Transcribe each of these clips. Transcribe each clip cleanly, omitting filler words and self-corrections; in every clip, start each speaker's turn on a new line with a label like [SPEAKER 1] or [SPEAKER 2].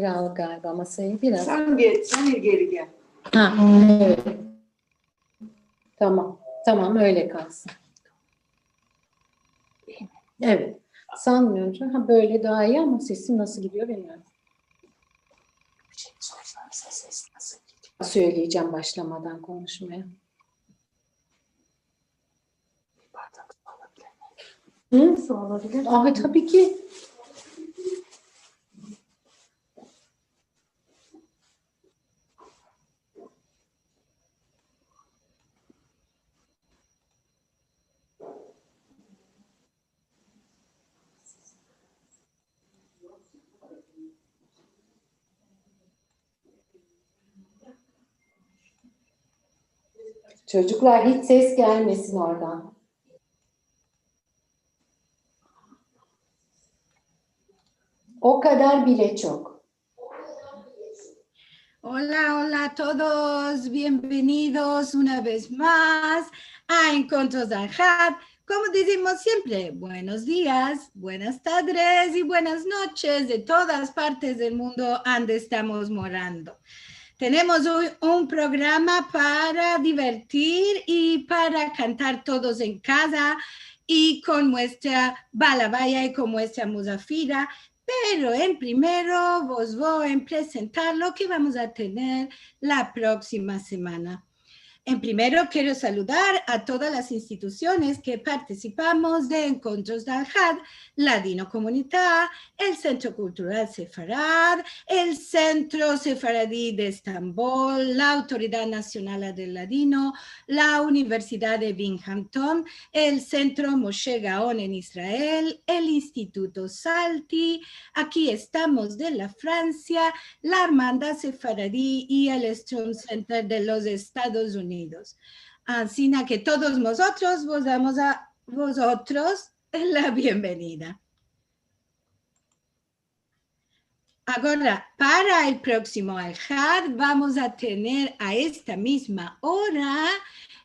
[SPEAKER 1] Al galiba masayı biraz.
[SPEAKER 2] Sen geri gel.
[SPEAKER 1] Ha, evet. Tamam öyle kalsın. Evet. Sanmıyorum. Ha böyle daha iyi ama sesim nasıl gidiyor bilmiyorum. Söyleyeceğim başlamadan konuşmaya. Hı?
[SPEAKER 2] Su alabilir.
[SPEAKER 1] Aa, tabii ki. Çocuklar hiç ses gelmesin oradan. O kadar bile çok.
[SPEAKER 3] Hola, hola a todos, bienvenidos una vez más a Encontros de Anjad. Como decimos siempre, buenos días, buenas tardes y buenas noches de todas partes del mundo donde estamos morando. Tenemos hoy un programa para divertir y para cantar todos en casa y con nuestra balabaya y con nuestra musafira. Pero en primero vos voy a presentar lo que vamos a tener la próxima semana. En primero quiero saludar a todas las instituciones que participamos de Encontros de Al-Had, Ladino Comunidad, el Centro Cultural Sefarad, el Centro Sefaradí de Estambul, la Autoridad Nacional del Ladino, la Universidad de Binghamton, el Centro Moshe Gaon en Israel, el Instituto Salti, aquí estamos de la Francia, la Hermandad Sefaradí y el Strom Center de los Estados Unidos. Así que todos nosotros vos damos a vosotros la bienvenida. Ahora, para el próximo Al-Had vamos a tener a esta misma hora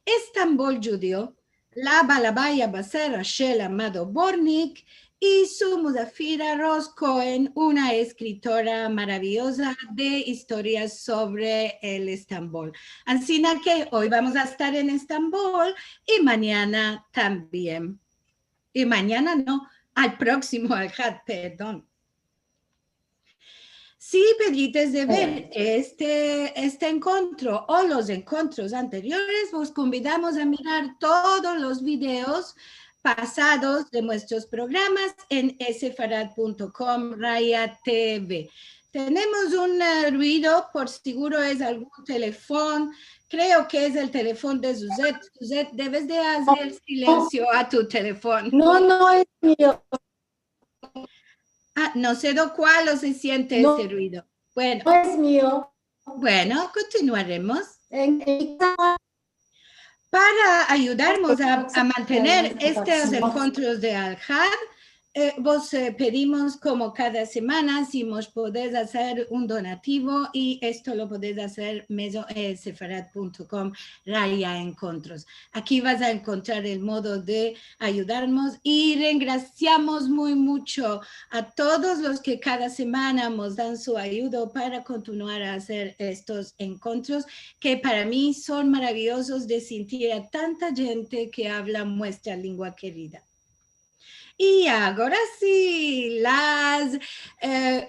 [SPEAKER 3] Estambul Judío, la Balabaya Basera Shel Amado Bornik y su musafira Ros Cohen, una escritora maravillosa de historias sobre el Estambul. Así que hoy vamos a estar en Estambul y mañana también. Y mañana no, al próximo Al-Had, perdón. Si pediste de ver este encuentro o los encuentros anteriores, os convidamos a mirar todos los videos pasados de nuestros programas en sfarad.com Raya TV. Tenemos un ruido, por seguro es algún teléfono, creo que es el teléfono de Suzette. Suzette, debes de hacer silencio a tu teléfono.
[SPEAKER 1] No es mío.
[SPEAKER 3] Ah, no sé de cuál o se siente ese ruido. Bueno.
[SPEAKER 1] No es mío.
[SPEAKER 3] Bueno, continuaremos. Para ayudarnos a mantener estos encuentros de Al-Had, vos pedimos como cada semana si nos podés hacer un donativo y esto lo podés hacer medio sefarad.com Raya Encontros. Aquí vas a encontrar el modo de ayudarnos y agradecemos muy mucho a todos los que cada semana nos dan su ayuda para continuar a hacer estos encuentros que para mí son maravillosos de sentir a tanta gente que habla nuestra lengua querida. Y ahora sí, las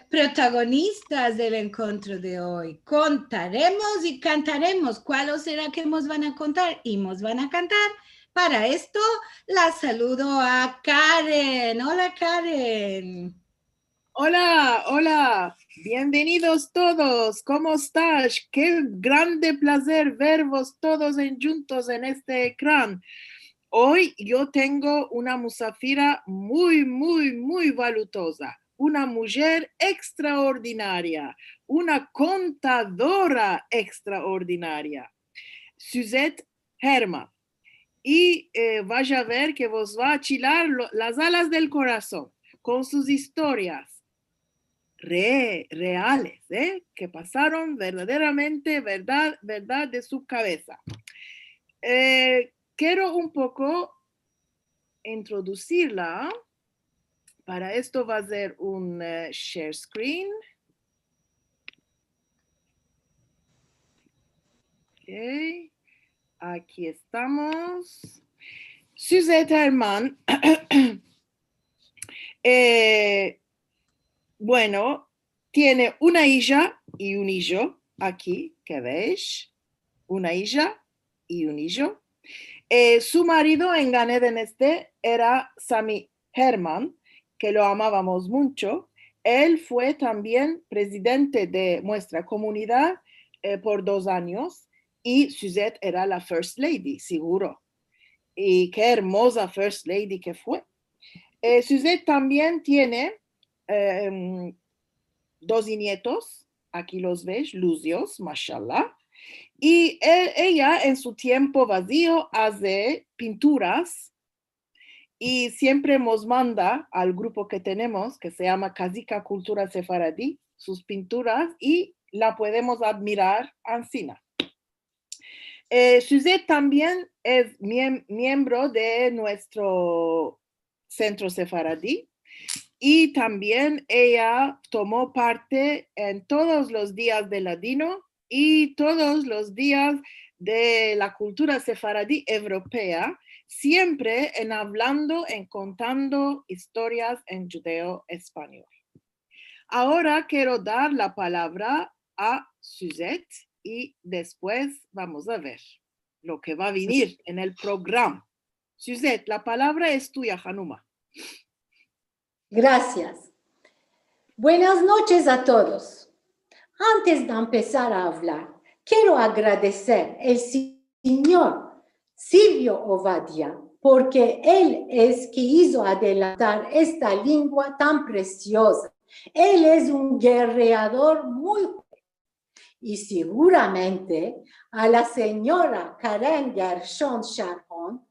[SPEAKER 3] protagonistas del encuentro de hoy. Contaremos y cantaremos. ¿Cuál será que nos van a contar? Y nos van a cantar. Para esto, la saludo a Karen. Hola, Karen.
[SPEAKER 2] Hola, hola. Bienvenidos todos. ¿Cómo estás? Qué grande placer vervos todos juntos en este ecrán. Hoy yo tengo una musafira muy valutosa, una mujer extraordinaria, una contadora extraordinaria, Suzette Herma. Y vaya a ver que vos va a chilar las alas del corazón con sus historias reales, que pasaron verdaderamente, verdad de su cabeza. Quiero un poco introducirla. Para esto va a ser un share screen. Ok. Aquí estamos. Suzette Herman. Bueno, tiene una hija y un hijo aquí, que ves. Una hija y un hijo. Su marido en Gan Eden Este era Sami Herman, que lo amábamos mucho. Él fue también presidente de nuestra comunidad por 2 años y Suzette era la First Lady, seguro. Y qué hermosa First Lady que fue. Suzette también tiene 2 nietos, aquí los ves, lucios, mashallah. Y ella en su tiempo vacío hace pinturas y siempre nos manda al grupo que tenemos, que se llama Kazika Cultura Sefaradí, sus pinturas y la podemos admirar ancina. Suzette también es miembro de nuestro centro sefaradí y también ella tomó parte en todos los días de ladino y todos los días de la cultura sefaradí europea, siempre en hablando, en contando historias en judeo español. Ahora quiero dar la palabra a Suzette y después vamos a ver lo que va a venir en el programa. Suzette, la palabra es tuya, Hanuma.
[SPEAKER 1] Gracias. Buenas noches a todos. Antes de empezar a hablar, quiero agradecer al señor Silvio Ovadia, porque él es que hizo adelantar esta lengua tan preciosa. Él es un guerreador muy fuerte. Y seguramente a la señora Karen Gershon Sharon,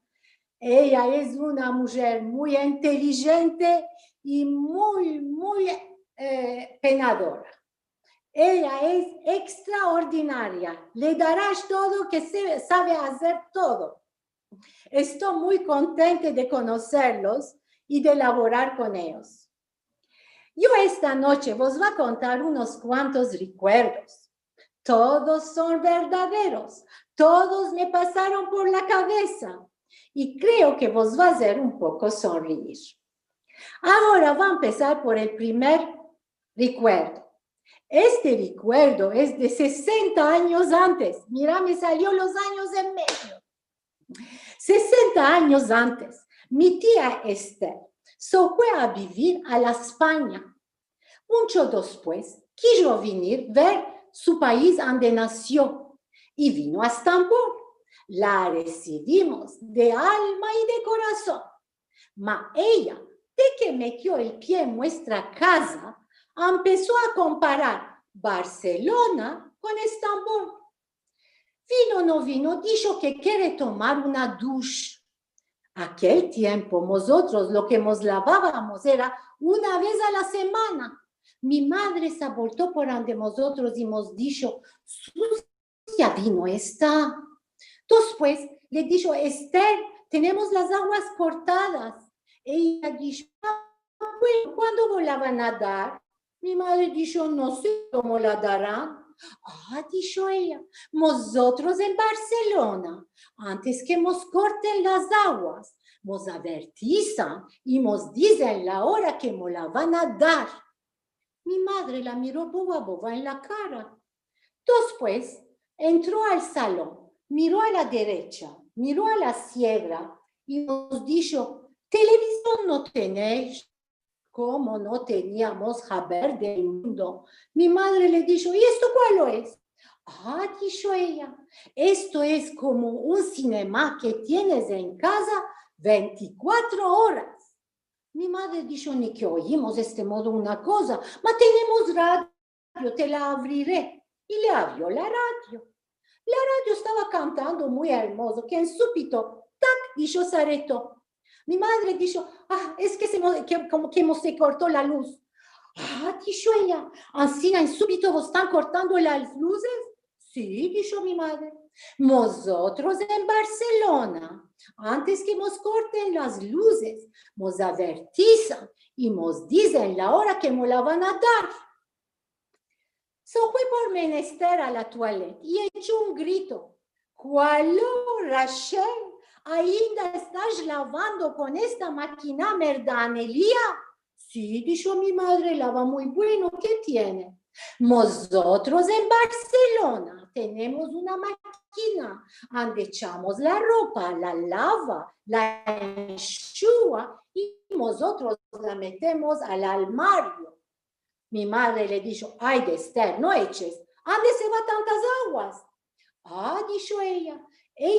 [SPEAKER 1] ella es una mujer muy inteligente y muy penadora. Ella es extraordinaria. Le darás todo que sabe hacer todo. Estoy muy contenta de conocerlos y de laborar con ellos. Yo esta noche os voy a contar unos cuantos recuerdos. Todos son verdaderos. Todos me pasaron por la cabeza. Y creo que vos va a hacer un poco sonreír. Ahora va a empezar por el primer recuerdo. Este recuerdo es de 60 años antes. Mira, me salió los años en medio. 60 años antes, mi tía Esther se fue a vivir a la España. Mucho después, quiso venir ver su país donde nació y vino a Estambul. La recibimos de alma y de corazón. Ma ella, de que metió el pie en nuestra casa, empezó a comparar Barcelona con Estambul. Vino, no vino, dijo que quiere tomar una ducha. Aquel tiempo, nosotros lo que nos lavábamos era una vez a la semana. Mi madre se voltó por ante nosotros y nos dijo, sucia vino esta. Después le dijo, Esther, tenemos las aguas cortadas. Ella dijo, bueno, ¿cuándo vos la van a dar? Mi madre dijo, no sé cómo la darán. Dijo ella, nosotros en Barcelona, antes que nos corten las aguas, nos avertizan y nos dicen la hora que nos la van a dar. Mi madre la miró boba en la cara. Después entró al salón, miró a la derecha, miró a la izquierda y nos dijo, televisión no tenéis. ¿Cómo no teníamos saber del mundo? Mi madre le dijo, ¿y esto cuál es? Dijo ella, esto es como un cinema que tienes en casa 24 horas. Mi madre dijo, ni que oímos de este modo una cosa, ma tenemos radio, te la abriré. Y le abrió la radio. La radio estaba cantando muy hermoso, que en súbito, tac, dijo Sareto. Mi madre dijo, es que como que se cortó la luz. Dijo ella, así en súbito vos están cortando las luces. Sí, dijo mi madre. Nosotros en Barcelona, antes que nos corten las luces, nos avertizan y nos dicen la hora que nos la van a dar. Se fue por menester a la toilette y echó un grito. ¿Cuál, Rachel? ¿Ainda estás lavando con esta máquina merdanería? Sí, dijo mi madre, lava muy bueno. ¿Qué tiene? Nosotros en Barcelona tenemos una máquina donde echamos la ropa, la lava, la enchúa y nosotros la metemos al armario. Mi madre le dijo, ay, Esther, no eches. ¿Dónde se va tantas aguas? Ah, dijo ella,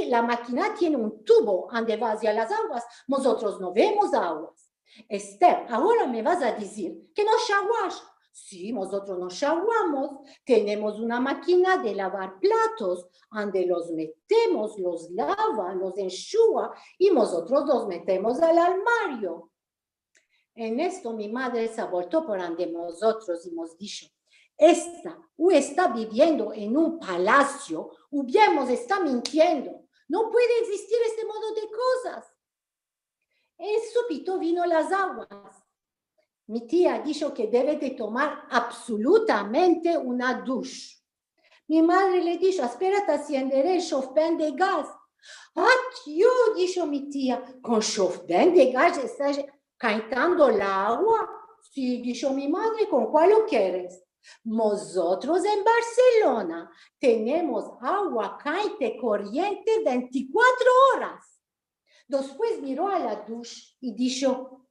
[SPEAKER 1] la máquina tiene un tubo donde va hacia las aguas. Nosotros no vemos aguas. Esther, ahora me vas a decir que no shawash. Sí, nosotros no shawamos. Tenemos una máquina de lavar platos donde los metemos, los lava, los enchúa y nosotros los metemos al armario. En esto mi madre se voltó por ante nosotros y nos dijo, esta o está viviendo en un palacio, o bien nos está mintiendo. No puede existir este modo de cosas. En súbito vino las aguas. Mi tía dijo que debe de tomar absolutamente una ducha. Mi madre le dijo, espérate, encenderé el chofén de gas. ¡Ah, tío! Dijo mi tía, ¿con chofén de gas está calentando el agua? Sí, dijo mi madre, ¿con cuál lo quieres? Nosotros en Barcelona tenemos agua caliente corriente 24 horas. Después miró a la ducha y dijo,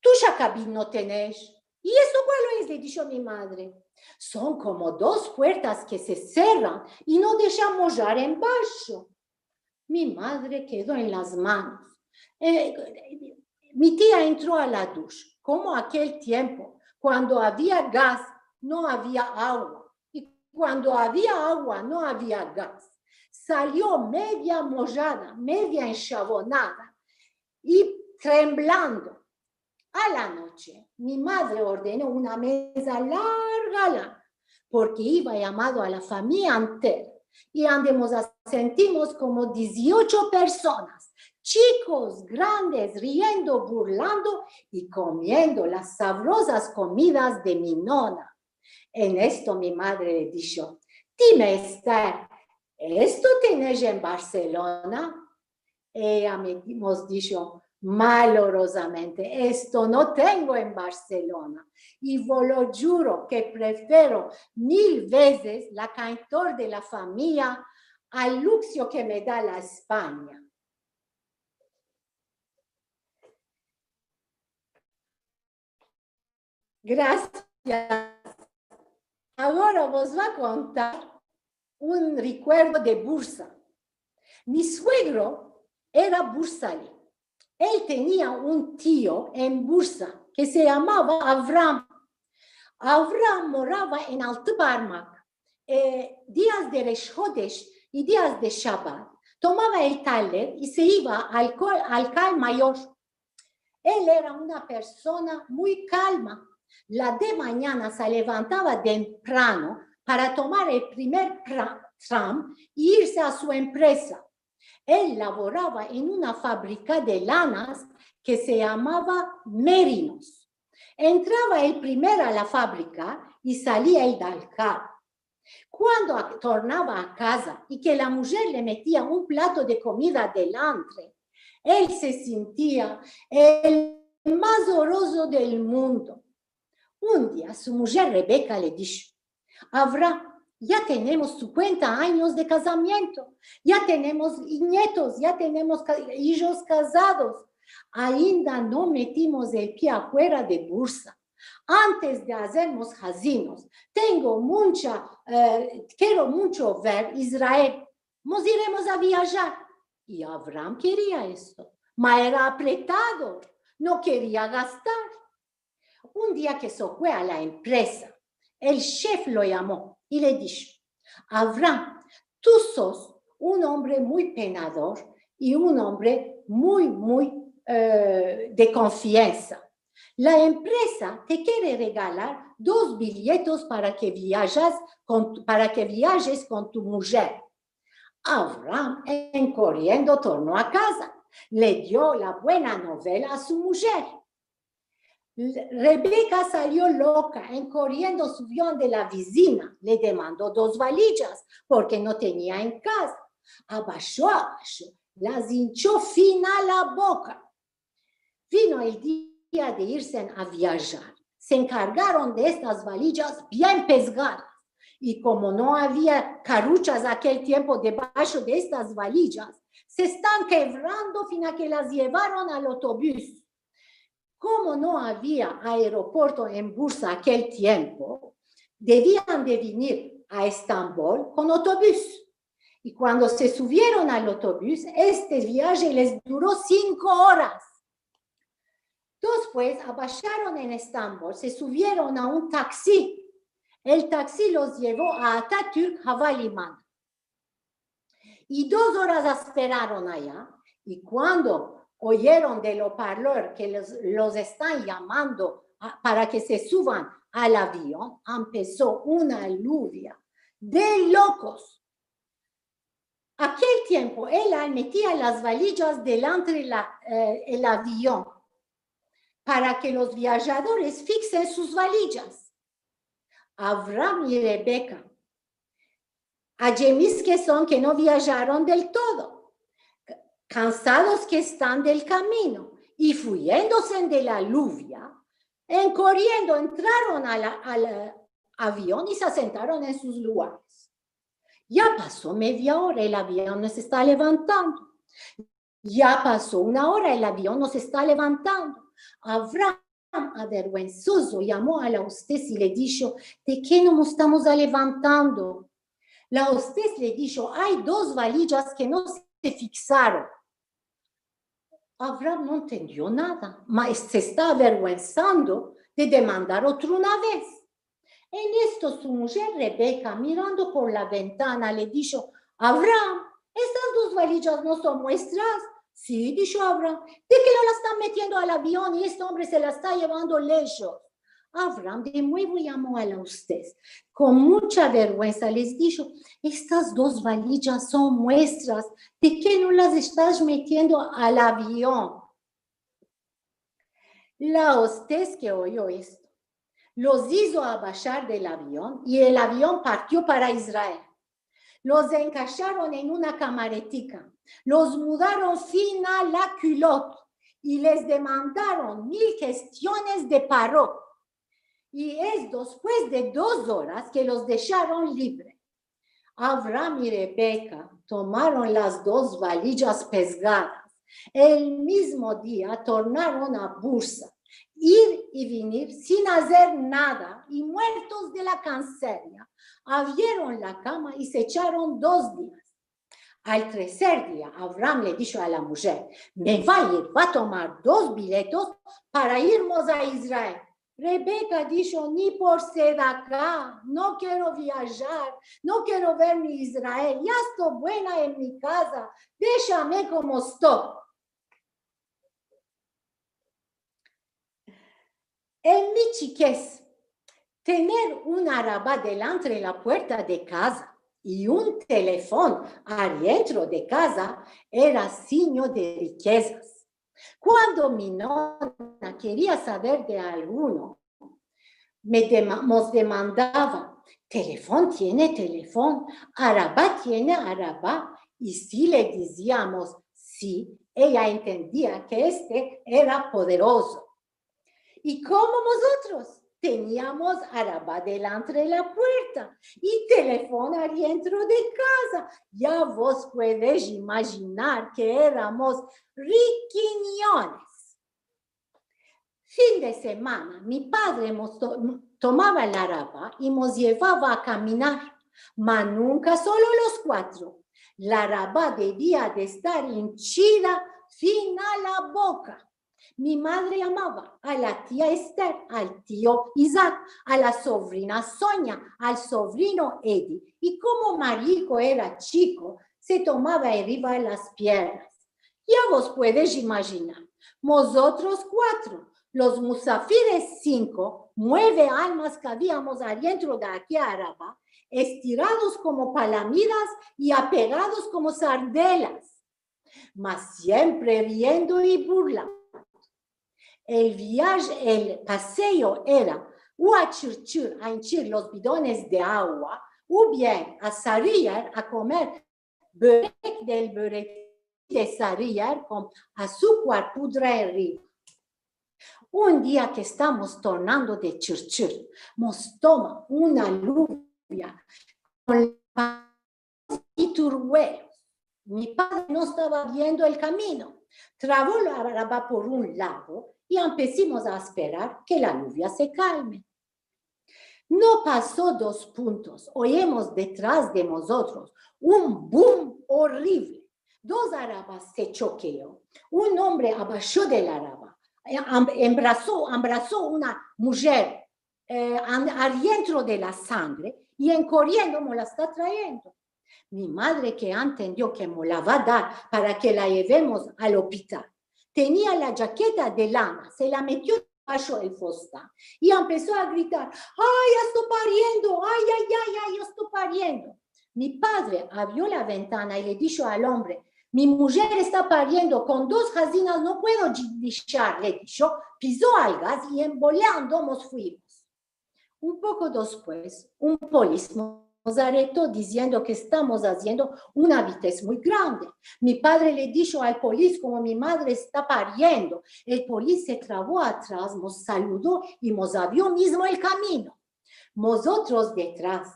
[SPEAKER 1] ¿ducha cabin no tenés? ¿Y eso cuál es? Le dijo mi madre. Son como dos puertas que se cierran y no dejan mollar en bajo. Mi madre quedó en las manos. Mi tía entró a la ducha, como aquel tiempo, cuando había gas, no había agua. Y cuando había agua, no había gas. Salió media mojada, media enjabonada y temblando. A la noche, mi madre ordenó una mesa larga, porque iba llamado a la familia entera. Y donde nos sentimos como 18 personas, chicos, grandes, riendo, burlando y comiendo las sabrosas comidas de mi nona. En esto mi madre le dijo, dime, Esther, ¿esto tenés en Barcelona? Ella nos dijo, malorosamente, esto no tengo en Barcelona. Y vos lo juro que prefiero 1000 veces la cantor de la familia al luxo que me da la España. Gracias. Ahora vos voy a contar un recuerdo de Bursa. Mi suegro era bursali. Él tenía un tío en Bursa que se llamaba Avram. Avram moraba en Altıparmak. Días de Rosh Hodesh y días de Shabbat. Tomaba el taller y se iba al Cal Mayor. Él era una persona muy calma. La de mañana se levantaba temprano para tomar el primer tram e irse a su empresa. Él laboraba en una fábrica de lanas que se llamaba Merinos. Entraba el primero a la fábrica y salía el del cabo. Cuando tornaba a casa y que la mujer le metía un plato de comida delante, él se sentía el más oroso del mundo. Un día su mujer Rebeca le dijo, Abraham, ya tenemos 50 años de casamiento, ya tenemos nietos, ya tenemos hijos casados. Ainda no metimos el pie afuera de Bursa. Antes de hacernos jazinos, quiero mucho ver Israel. Nos iremos a viajar. Y Abraham quería esto, pero era apretado, no quería gastar. Un día que se fue a la empresa, el chef lo llamó y le dijo, Abraham, tú sos un hombre muy penador y un hombre muy de confianza. La empresa te quiere regalar 2 billetes para que viajes con tu mujer. Abraham, corriendo, tornó a casa. Le dio la buena novela a su mujer. Rebeca salió loca, corriendo subió de la vecina, le demandó 2 valijas porque no tenía en casa. Abajó, las hinchó fin a la boca. Vino el día de irse a viajar. Se encargaron de estas valillas bien pesgadas. Y como no había caruchas aquel tiempo debajo de estas valillas, se están quebrando fin a que las llevaron al autobús. Como no había aeropuerto en Bursa aquel tiempo, debían de venir a Estambul con autobús. Y cuando se subieron al autobús, este viaje les duró 5 horas. Después abajaron en Estambul, se subieron a un taxi. El taxi los llevó a Atatürk Havalimanı. Y 2 horas esperaron allá. Y cuando oyeron de los parlores que los están llamando para que se suban al avión, empezó una lluvia de locos. Aquel tiempo, ella metía las valillas delante del avión para que los viajadores fixen sus valillas. Abraham y Rebeca, ayemis que son que no viajaron del todo, cansados que están del camino y fuyéndose de la lluvia, corriendo entraron al avión y se sentaron en sus lugares. Ya pasó media hora, el avión no se está levantando. Ya pasó 1 hora, el avión no se está levantando. Abraham, avergüenzoso, llamó a la hostess y le dijo, ¿de qué no nos estamos levantando? La hostess le dijo, hay 2 valillas que no se fixaron. Abraham no entendió nada, mas se está avergüenzando de demandar una vez. En esto su mujer Rebeca, mirando por la ventana, le dijo, Abraham, estas 2 valillas no son nuestras. Sí, dijo Abraham, ¿de qué no la están metiendo al avión y este hombre se la está llevando lejos? Abraham de nuevo llamó a la hostess. Con mucha vergüenza les dijo, estas 2 valillas son nuestras, ¿de qué no las estás metiendo al avión? La hostess que oyó esto, los hizo abajar del avión y el avión partió para Israel. Los encajaron en una camaretica, los mudaron fin a la culotte y les demandaron 1000 cuestiones de paro. Y es después de 2 horas que los dejaron libres. Abraham y Rebeca tomaron las 2 valillas pesgadas. El mismo día tornaron a Bursa, ir y venir sin hacer nada y muertos de la canseria. Abrieron la cama y se echaron 2 días. Al tercer día, Abraham le dijo a la mujer, me va a tomar 2 billetes para irnos a Israel. Rebeca dijo, ni por ser acá, no quiero viajar, no quiero ver mi Israel, ya estoy buena en mi casa, déjame como estoy. En mi chiquez, tener una araba delante de la puerta de casa y un teléfono adentro de casa era signo de riquezas. Cuando mi nona quería saber de alguno, nos demandaba, teléfono tiene teléfono, araba tiene araba, y si le decíamos sí, ella entendía que este era poderoso. Y como nosotros teníamos araba delante de la puerta y teléfono adentro de casa, ya vos podéis imaginar que éramos riquiñones. Fin de semana, mi padre tomaba la araba y nos llevaba a caminar, mas nunca solo los 4. La araba debía de estar hinchida fin a la boca. Mi madre llamaba a la tía Esther, al tío Isaac, a la sobrina Sonia, al sobrino Eddie. Y como Marico era chico, se tomaba arriba las piernas. Ya vos puedes imaginar, nosotros 4, los musafires 5, 9 almas que habíamos adentro de aquella araba, estirados como palamidas y apegados como sardelas, mas siempre riendo y burlando. El paseo era o a hinchir los bidones de agua, o bien a salir a comer börek del börek de Sarrier con azúcar pudra arriba. Un día que estamos tornando de Chirchir, nos toma una lluvia con y turbuelos. Mi padre no estaba viendo el camino. Trabó la araba por un lado y empezamos a esperar que la lluvia se calme. No pasó 2 puntos. Oímos detrás de nosotros un boom horrible. 2 arabas se choqueó. Un hombre abajó de la araba. Abrazó una mujer adentro de la sangre y en corriendo me la está trayendo. Mi madre, que entendió que me la va a dar para que la llevemos al hospital, tenía la jaqueta de lana, se la metió bajo el fostán y empezó a gritar: ¡ay, estoy pariendo! ¡Ay, ay, ay, ay, yo estoy pariendo! Mi padre abrió la ventana y le dijo al hombre: mi mujer está pariendo, con 2 gallinas no puedo dichar, le dijo, pisó al gas y emboleando nos fuimos. Un poco después, un policía nos arrestó diciendo que estamos haciendo una vitez muy grande. Mi padre le dijo al policía como mi madre está pariendo. El policía se trabó atrás, nos saludó y nos abrió mismo el camino. Nosotros detrás,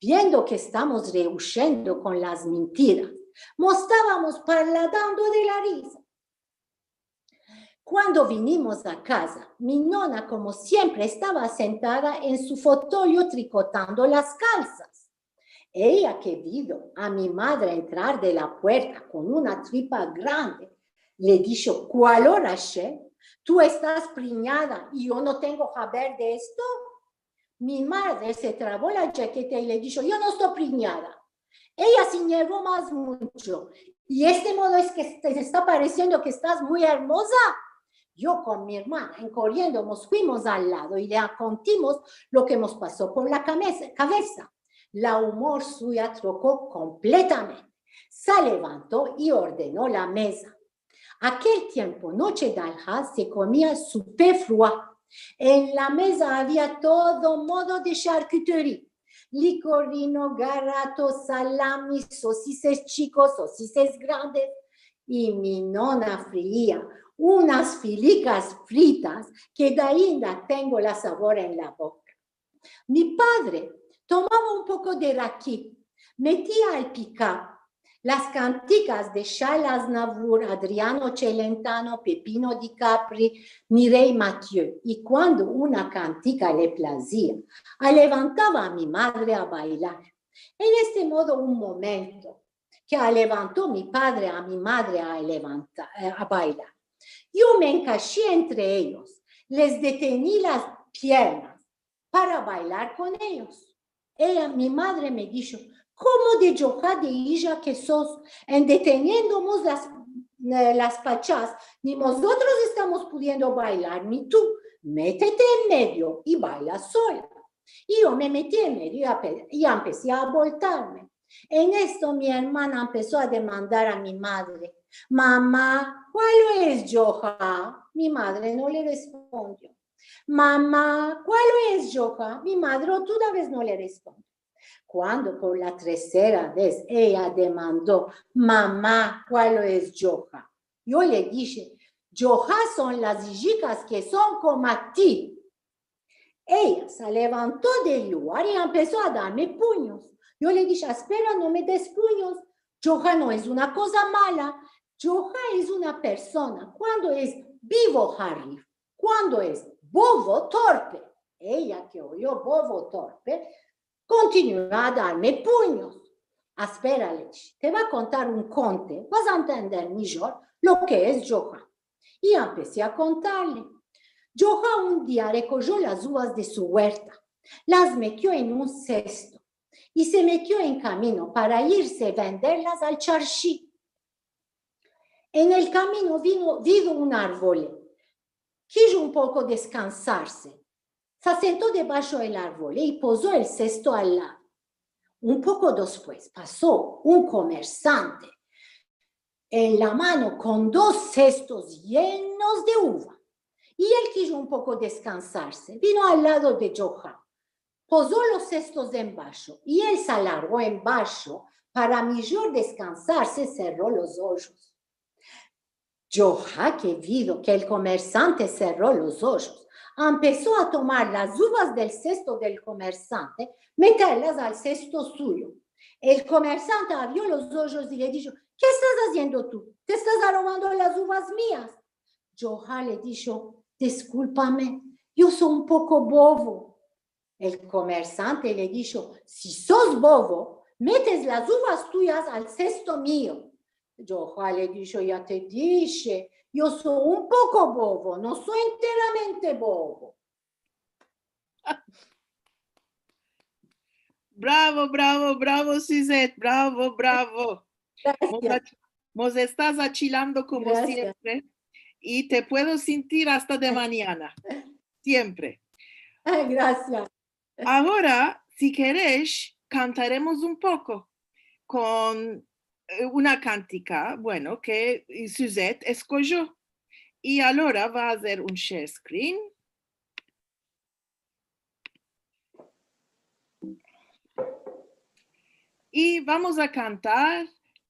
[SPEAKER 1] viendo que estamos rehuyendo con las mentiras, nos estábamos parladando de la risa. Cuando vinimos a casa, mi nona, como siempre, estaba sentada en su fotolio tricotando las calzas. Ella, que vio a mi madre entrar de la puerta con una tripa grande, le dijo: ¿cuál hora, che? ¿Tú estás preñada y yo no tengo saber de esto? Mi madre se trabó la chaqueta y le dijo: yo no estoy preñada. Ella se negó más mucho. Y este modo es que te está pareciendo que estás muy hermosa. Yo con mi hermana, corriendo, nos fuimos al lado y le contamos lo que nos pasó por la cabeza. La humor suya trocó completamente. Se levantó y ordenó la mesa. Aquel tiempo, noche de Alhaz, se comía souper froid. En la mesa había todo modo de charcutería: licorino, garato, salami, sosices chicos, sosices grandes. Y mi nona fría unas filicas fritas que de ahí tengo la sabor en la boca. Mi padre tomaba un poco de raquí, metía al pick-up las canticas de Charles Aznavour, Adriano Celentano, Pepino Di Capri, Mireille Mathieu, y cuando una cantica le placía, levantaba a mi madre a bailar. En este modo, un momento que levantó mi padre a mi madre a bailar. Yo me encaché entre ellos, les detení las piernas para bailar con ellos. Mi madre me dijo: ¿cómo de yoja de ella que sos? En deteniéndonos las pachas, ni nosotros estamos pudiendo bailar, ni tú. Métete en medio y baila sola. Y yo me metí en medio y empecé a voltarme. En esto mi hermana empezó a demandar a mi madre: mamá, ¿cuál es yoja? Mi madre no le respondió. Mamá, ¿cuál es yoja? Mi madre otra vez no le respondió. Cuando por la tercera vez ella demandó: mamá, ¿cuál es yoja? Yo le dije: yoja son las hijas que son como a ti. Ella se levantó del lugar y empezó a darme puños. Yo le dije: espera, no me des puños. Yoja no es una cosa mala. Yoja es una persona cuando es vivo, Harry. Cuando es bobo, torpe. Ella, que oyó bobo, torpe, continuó a darme puños. Espera, le dije, te va a contar un conte. Vas a entender mejor lo que es yoja. Y empecé a contarle. Yoja un día recogió las uvas de su huerta, las metió en un cesto y se metió en camino para irse a venderlas al charshi. En el camino vino un árbol. Quiso un poco descansarse. Se sentó debajo del árbol y posó el cesto al lado. Un poco después pasó un comerciante en la mano con 2 cestos llenos de uva. Y él quiso un poco descansarse. Vino al lado de Yoja, posó los cestos en bajo y él se alargó en bajo Para mejor descansarse, cerró los ojos. Yo, que vido que el comerciante cerró los ojos, empezó a tomar las uvas del cesto del comerciante, meterlas al cesto suyo. El comerciante abrió los ojos y le dijo, ¿qué estás haciendo tú? Te estás robando las uvas mías. Joha le dijo, discúlpame, yo soy un poco bobo. El comerciante le dijo, si sos bobo, metes las uvas tuyas al cesto mío. Joha le dijo, ya te dije, yo soy un poco bobo, no soy enteramente bobo.
[SPEAKER 2] Bravo, bravo, bravo, Suzette, bravo, bravo.
[SPEAKER 1] Gracias.
[SPEAKER 2] Nos estás achilando como
[SPEAKER 1] Gracias.
[SPEAKER 2] siempre y te puedo sentir hasta de mañana, siempre.
[SPEAKER 1] Gracias.
[SPEAKER 2] Ahora, si querés, cantaremos un poco con una cántica, bueno, que Suzette escogió. Y ahora va a hacer un share screen. Y vamos a cantar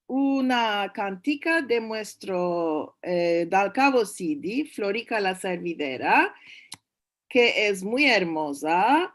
[SPEAKER 2] una cantica de nuestro Dal Cavo Sidi, Florica la Servidera, que es muy hermosa.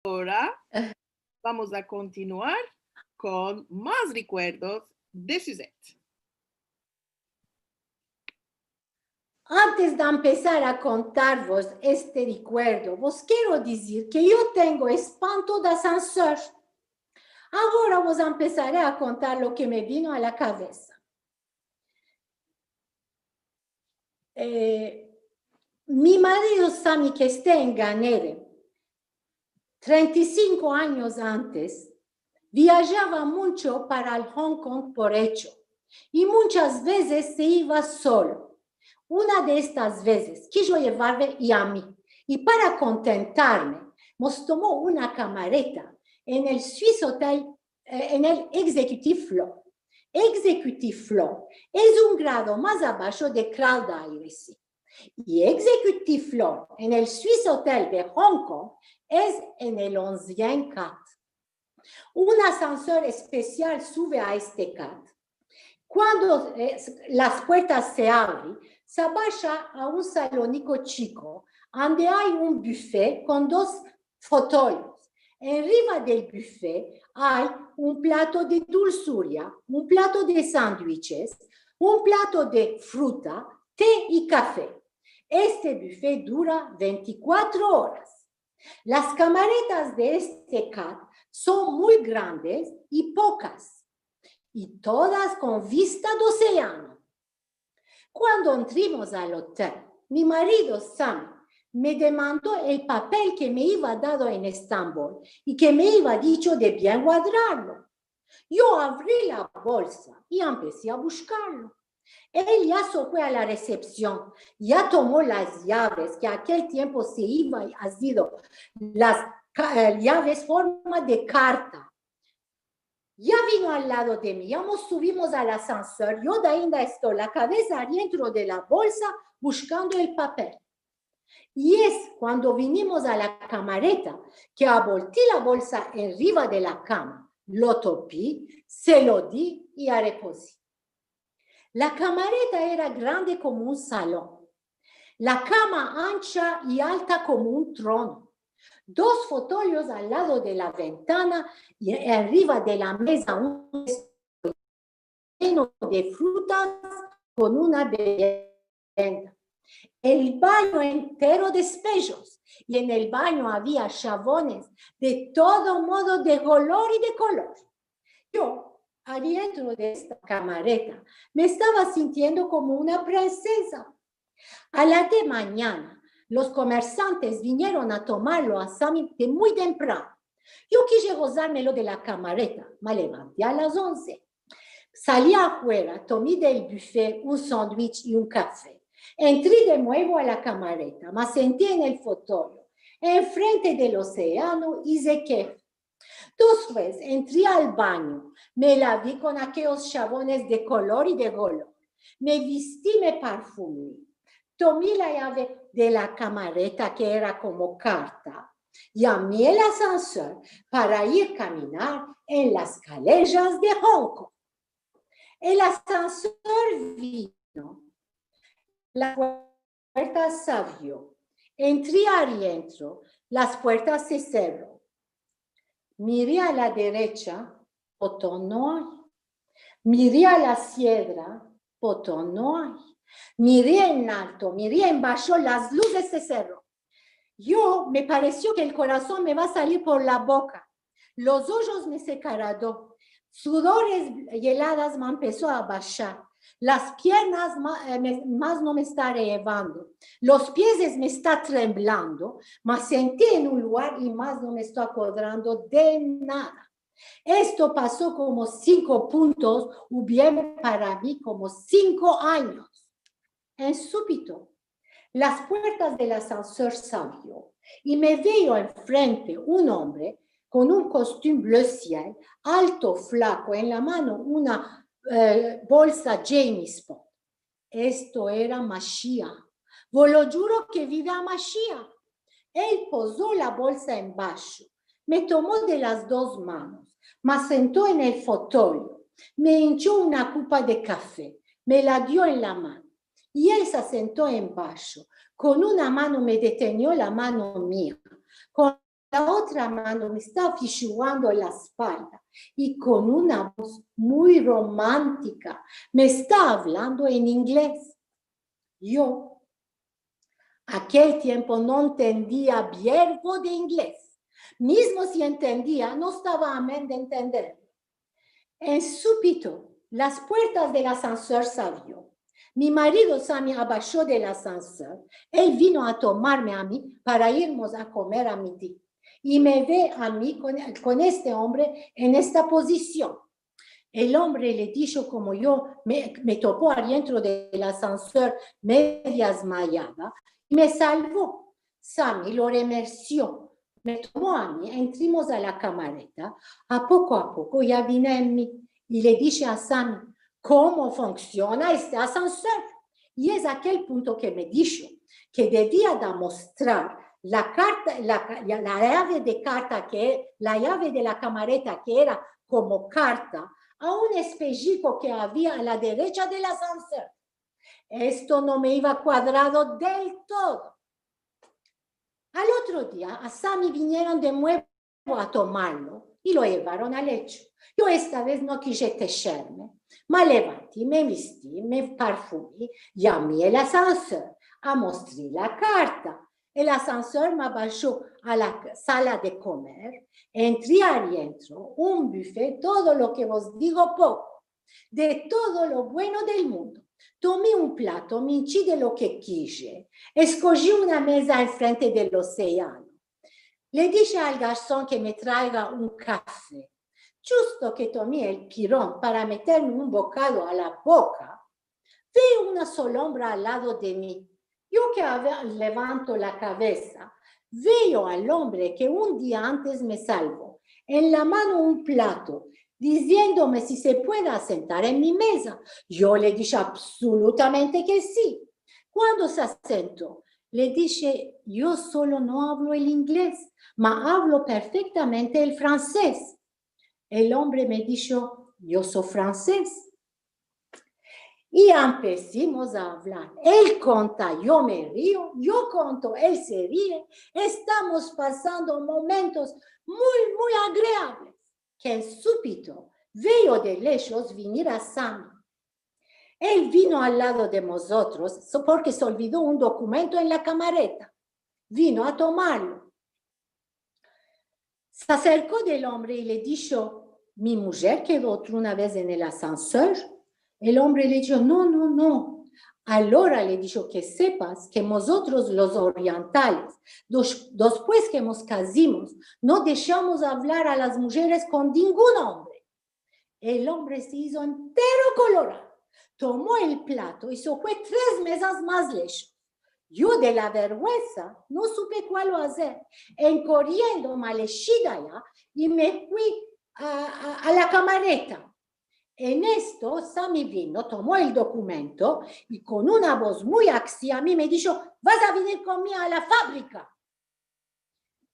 [SPEAKER 2] Ahora vamos a continuar con más recuerdos de Suzette.
[SPEAKER 1] Antes de empezar a contar-vos este recuerdo, vos quiero dizer que eu tenho espanto de ascensor. Agora vos empezaré a contar lo que me vino a la cabeza. Mi marido Sami, que está en Ganere, 35 años antes, viajaba mucho para el Hong Kong por hecho y muchas veces se iba solo. Una de estas veces quiso llevarme y a mí, y para contentarme, nos tomó una camareta en el Swiss Hotel, en el Executive Floor. Executive Floor es un grado más abajo de Crowd Iris. Y Executive Floor en el Swiss Hotel de Hong Kong es en el 11e cat. Un ascensor especial sube a este cat. Cuando las puertas se abren, se baja a un salónico chico, donde hay un buffet con 2 fotolios. Arriba del buffet hay un plato de dulzuria, un plato de sándwiches, un plato de fruta, té y café. Este buffet dura 24 horas. Las camaretas de este cat son muy grandes y pocas, y todas con vista de océano. Cuando entramos al hotel, mi marido Sam me demandó el papel que me iba dado en Estambul y que me iba dicho de bien guardarlo. Yo abrí la bolsa y empecé a buscarlo. Él ya se fue a la recepción, ya tomó las llaves, que aquel tiempo se iba, ha sido las llaves forma de carta. Ya vino al lado de mí, ya nos subimos al ascensor, yo de ainda estoy la cabeza dentro de la bolsa buscando el papel. Y es cuando vinimos a la camareta que abolté la bolsa arriba de la cama, lo topí, se lo di y a reposé. La camareta era grande como un salón, la cama ancha y alta como un trono, 2 fotolios al lado de la ventana y arriba de la mesa un lleno de frutas con una merienda. El baño entero de espejos y en el baño había jabones de todo modo de color y de color. Yo, adentro de esta camareta, me estaba sintiendo como una princesa. A la de mañana, los comerciantes vinieron a tomarlo a Sami de muy temprano. Yo quise gozármelo de la camareta, me levanté a las 11. Salí afuera, tomé del buffet un sándwich y un café. Entré de nuevo a la camareta, me senté en el fotolio, enfrente del océano y sequé. Después entré al baño, me lavé con aquellos jabones de color y de color. Me vestí, me perfumé. Tomé la llave de la camareta que era como carta. Llamé el ascensor para ir a caminar en las calles de Hong Kong. El ascensor vino. La puerta se abrió. Entré adentro. Las puertas se cerraron. Miré a la derecha, botón no hay. Miré a la izquierda, botón no hay. Miré en alto, miré en bajo, las luces se cerraron. Yo me pareció que el corazón me va a salir por la boca. Los ojos me secaron. Sudores heladas me empezó a bajar. Las piernas más no me están llevando. Los pies me están temblando. Me senté en un lugar y más no me estoy acordando de nada. Esto pasó como 5 puntos, o bien para mí como 5 años. En súbito, las puertas del ascensor se abrió y me veo enfrente un hombre con un costume bleu ciel, alto, flaco, en la mano una bolsa James Bond. Esto era Mashiach. Vos lo juro que vive a Mashiach. Él posó la bolsa en bajo, me tomó de las 2 manos, me sentó en el fotolio, me hinchó una copa de café, me la dio en la mano y él se sentó en bajo. Con una mano me detenió la mano mía, con la otra mano me está afichugando la espalda y con una voz muy romántica me está hablando en inglés. Yo, aquel tiempo no entendía verbo de inglés. Mismo si entendía, no estaba amén de entender. En súbito, las puertas del ascensor se abrió. Mi marido Sammy abajó del ascensor. Él vino a tomarme a mí para irnos a comer a midi. Y me ve a mí con este hombre en esta posición. El hombre le dijo como yo me topó adentro del ascensor media desmayada y me salvó. Sammy lo remerció. Me tomó a mí, entramos a la camareta. A poco ya vine en mí y le dije a Sammy cómo funciona este ascensor. Y es aquel punto que me dijo que debía demostrar la llave de carta, la llave de la camareta que era como carta, a un espejico que había a la derecha del ascensor. Esto no me iba cuadrado del todo. Al otro día, a Sammy vinieron de nuevo a tomarlo y lo llevaron al lecho. Yo esta vez no quise techerme. Me levanté, me vestí, me perfumé, llamé el ascensor a mostrar la carta. El ascensor me bajó a la sala de comer. Entré adentro, un buffet, todo lo que os digo poco, de todo lo bueno del mundo. Tomé un plato, me hinché de lo que quise. Escogí una mesa enfrente del océano. Le dije al garzón que me traiga un café. Justo que tomé el pirón para meterme un bocado a la boca, vi una sombra al lado de mí. Yo que levanto la cabeza, veo al hombre que un día antes me salvó. En la mano un plato, diciéndome si se puede sentar en mi mesa. Yo le dije absolutamente que sí. Cuando se sentó, le dije, yo solo no hablo el inglés, ma hablo perfectamente el francés. El hombre me dijo, yo soy francés. Y empezamos a hablar. Él conta, yo me río, yo conto, él se ríe. Estamos pasando momentos muy agradables. Que en súbito veo de lejos venir a Sammy. Él vino al lado de nosotros porque se olvidó un documento en la camareta. Vino a tomarlo. Se acercó del hombre y le dijo, mi mujer quedó otra vez en el ascensor. El hombre le dijo, no. Ahora le dijo que sepas que nosotros los orientales, después que nos casamos, no dejamos hablar a las mujeres con ningún hombre. El hombre se hizo entero colorado, tomó el plato y se fue 3 mesas más lejos. Yo de la vergüenza no supe cuál hacer. Corriendo malhechida ya y me fui a la camareta. En esto, Sammy vino, tomó el documento y con una voz muy axia a mí me dijo, vas a venir conmigo a la fábrica.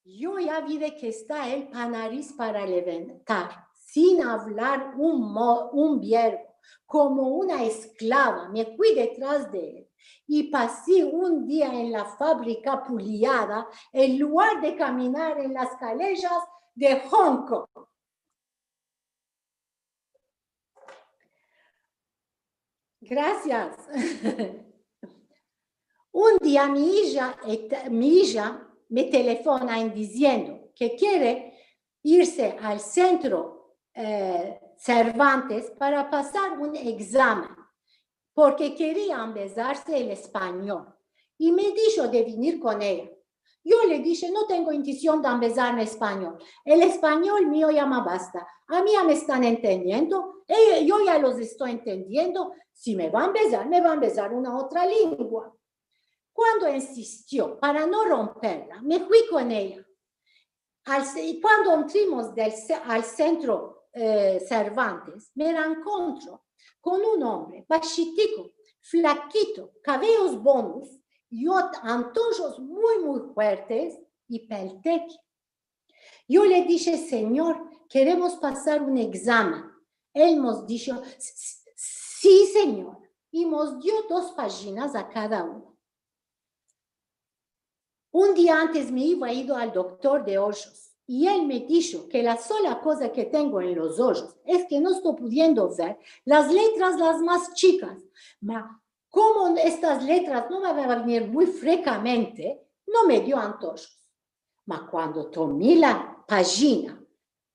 [SPEAKER 1] Yo ya vi de que está el nariz para levantar, sin hablar un verbo, como una esclava. Me fui detrás de él y pasé un día en la fábrica puliada en lugar de caminar en las calles de Hong Kong. Gracias. Un día mi hija me telefona diciendo que quiere irse al centro Cervantes para pasar un examen, porque quería empezarse el español. Y me dijo de venir con ella. Yo le dije, no tengo intención de empezar en español. El español mío ya me basta. A mí ya me están entendiendo. Yo ya los estoy entendiendo. Si me va a empezar una otra lengua. Cuando insistió, para no romperla, me fui con ella. Cuando entramos al centro Cervantes, me reencontro con un hombre bajitico, flaquito, cabellos bonos, y antojos muy fuertes y pelteque. Yo le dije, señor, queremos pasar un examen. Él nos dijo, sí, señor, y nos dio 2 páginas a cada uno. Un día antes me iba ido al doctor de ojos y él me dijo que la sola cosa que tengo en los ojos es que no estoy pudiendo ver las letras las más chicas. Como estas letras no me van a venir muy frecuentemente, no me dio antojos. Ma cuando tomé la página,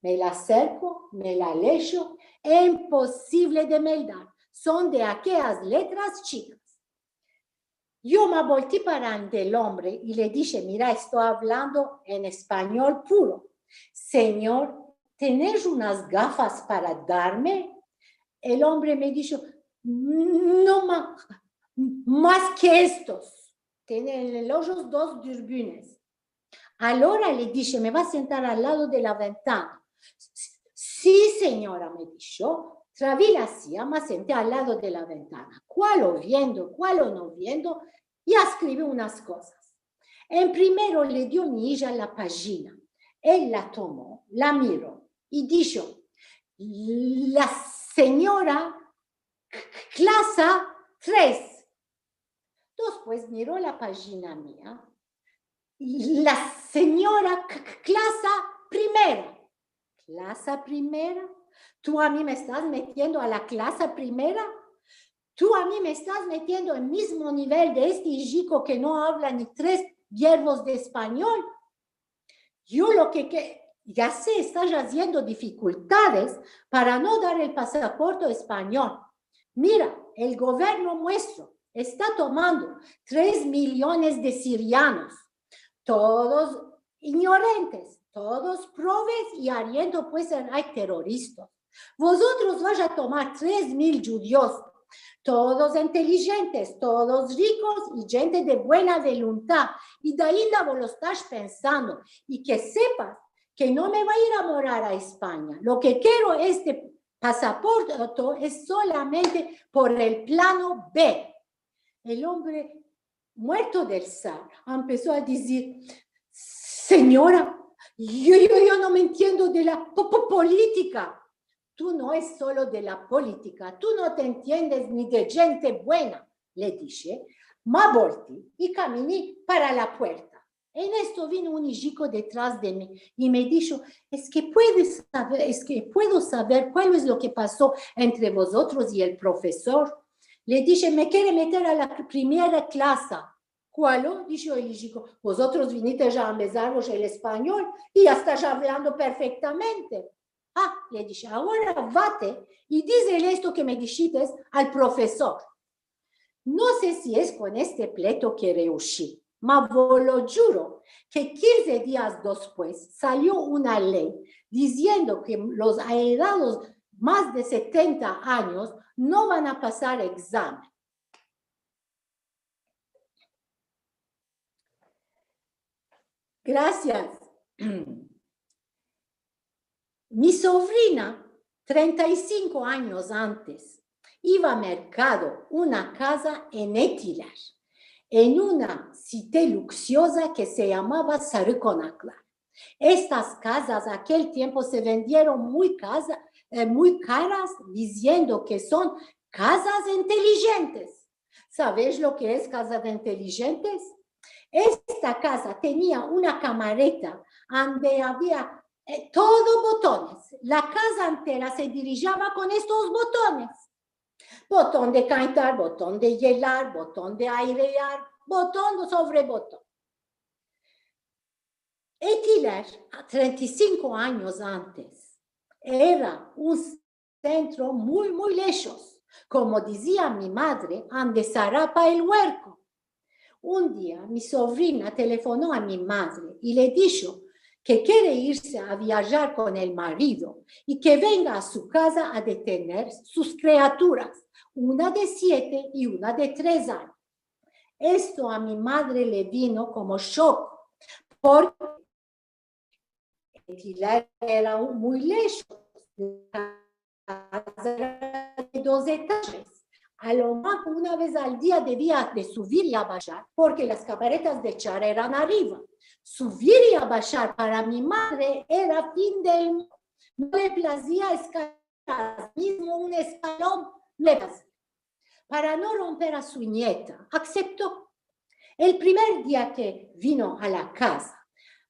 [SPEAKER 1] me la acerco, me la leo, es imposible de meldar. Son de aquellas letras chicas. Yo me volteé para el hombre y le dije, mira, estoy hablando en español puro. Señor, ¿tenés unas gafas para darme? El hombre me dijo, no más que estos. Tiene en los ojos 2 durbinas. Allora le dije, ¿me va a sentar al lado de la ventana? Sí, señora, me dijo. Traví la silla, me senté al lado de la ventana. ¿Cuál o viendo, cuál o no viendo? Y escribí unas cosas. En primero le dio mi hija la página. Él la tomó, la miró y dijo, la señora clase 3. Después miró la página mía. La señora clase primera. ¿Clase primera? ¿Tú a mí me estás metiendo a la clase primera? ¿Tú a mí me estás metiendo al mismo nivel de este hijico que no habla ni 3 verbos de español? Yo lo que ya sé, estás haciendo dificultades para no dar el pasaporte español. Mira, el gobierno nuestro está tomando 3 millones de sirianos, todos ignorantes, todos probes y habiendo pues hay terroristas. Vosotros vais a tomar 3.000 judíos, todos inteligentes, todos ricos y gente de buena voluntad. Y de ahí vos lo estás pensando. Y que sepas que no me va a ir a morar a España. Lo que quiero este pasaporte es solamente por el plano B. El hombre muerto del sal empezó a decir, señora, yo no me entiendo de la política. Tú no es solo de la política, tú no te entiendes ni de gente buena, le dije. Me volteé y caminé para la puerta. En esto vino un hijico detrás de mí y me dijo, es que puedo saber cuál es lo que pasó entre vosotros y el profesor. Le dije, me quiere meter a la primera clase. ¿Cuál? Dijo el hijico, vosotros viniste ya a empezarvos el español y ya estás hablando perfectamente. Ah, le dije, ahora vate y dísele esto que me dijiste al profesor. No sé si es con este pleito que reuscí, ma vos lo juro que 15 días después salió una ley diciendo que los heredados más de 70 años no van a pasar examen. Gracias. Mi sobrina, 35 años antes, iba al mercado una casa en Etiler, en una cité luxuosa que se llamaba Sarıkonaklar. Estas casas aquel tiempo se vendieron muy caras, diciendo que son casas inteligentes. ¿Sabes lo que es casas inteligentes? Esta casa tenía una camareta donde había todo botones. La casa entera se dirigía con estos botones. Botón de cantar, botón de hilar, botón de airear, botón sobre botón. Etiler, 35 años antes, era un centro muy, muy lejos. Como decía mi madre, ande zarapa el huerco. Un día mi sobrina telefonó a mi madre y le dijo que quiere irse a viajar con el marido y que venga a su casa a detener sus criaturas, una de 7 y una de 3 años. Esto a mi madre le vino como shock, porque era muy lejos, de 2 etajes. A lo más una vez al día debía de subir y a bajar, porque las camaretas de char eran arriba. Subir y a bajar para mi madre era fin del mundo. No le placía escalar, mismo un escalón le placía. Para no romper a su nieta, aceptó. El primer día que vino a la casa,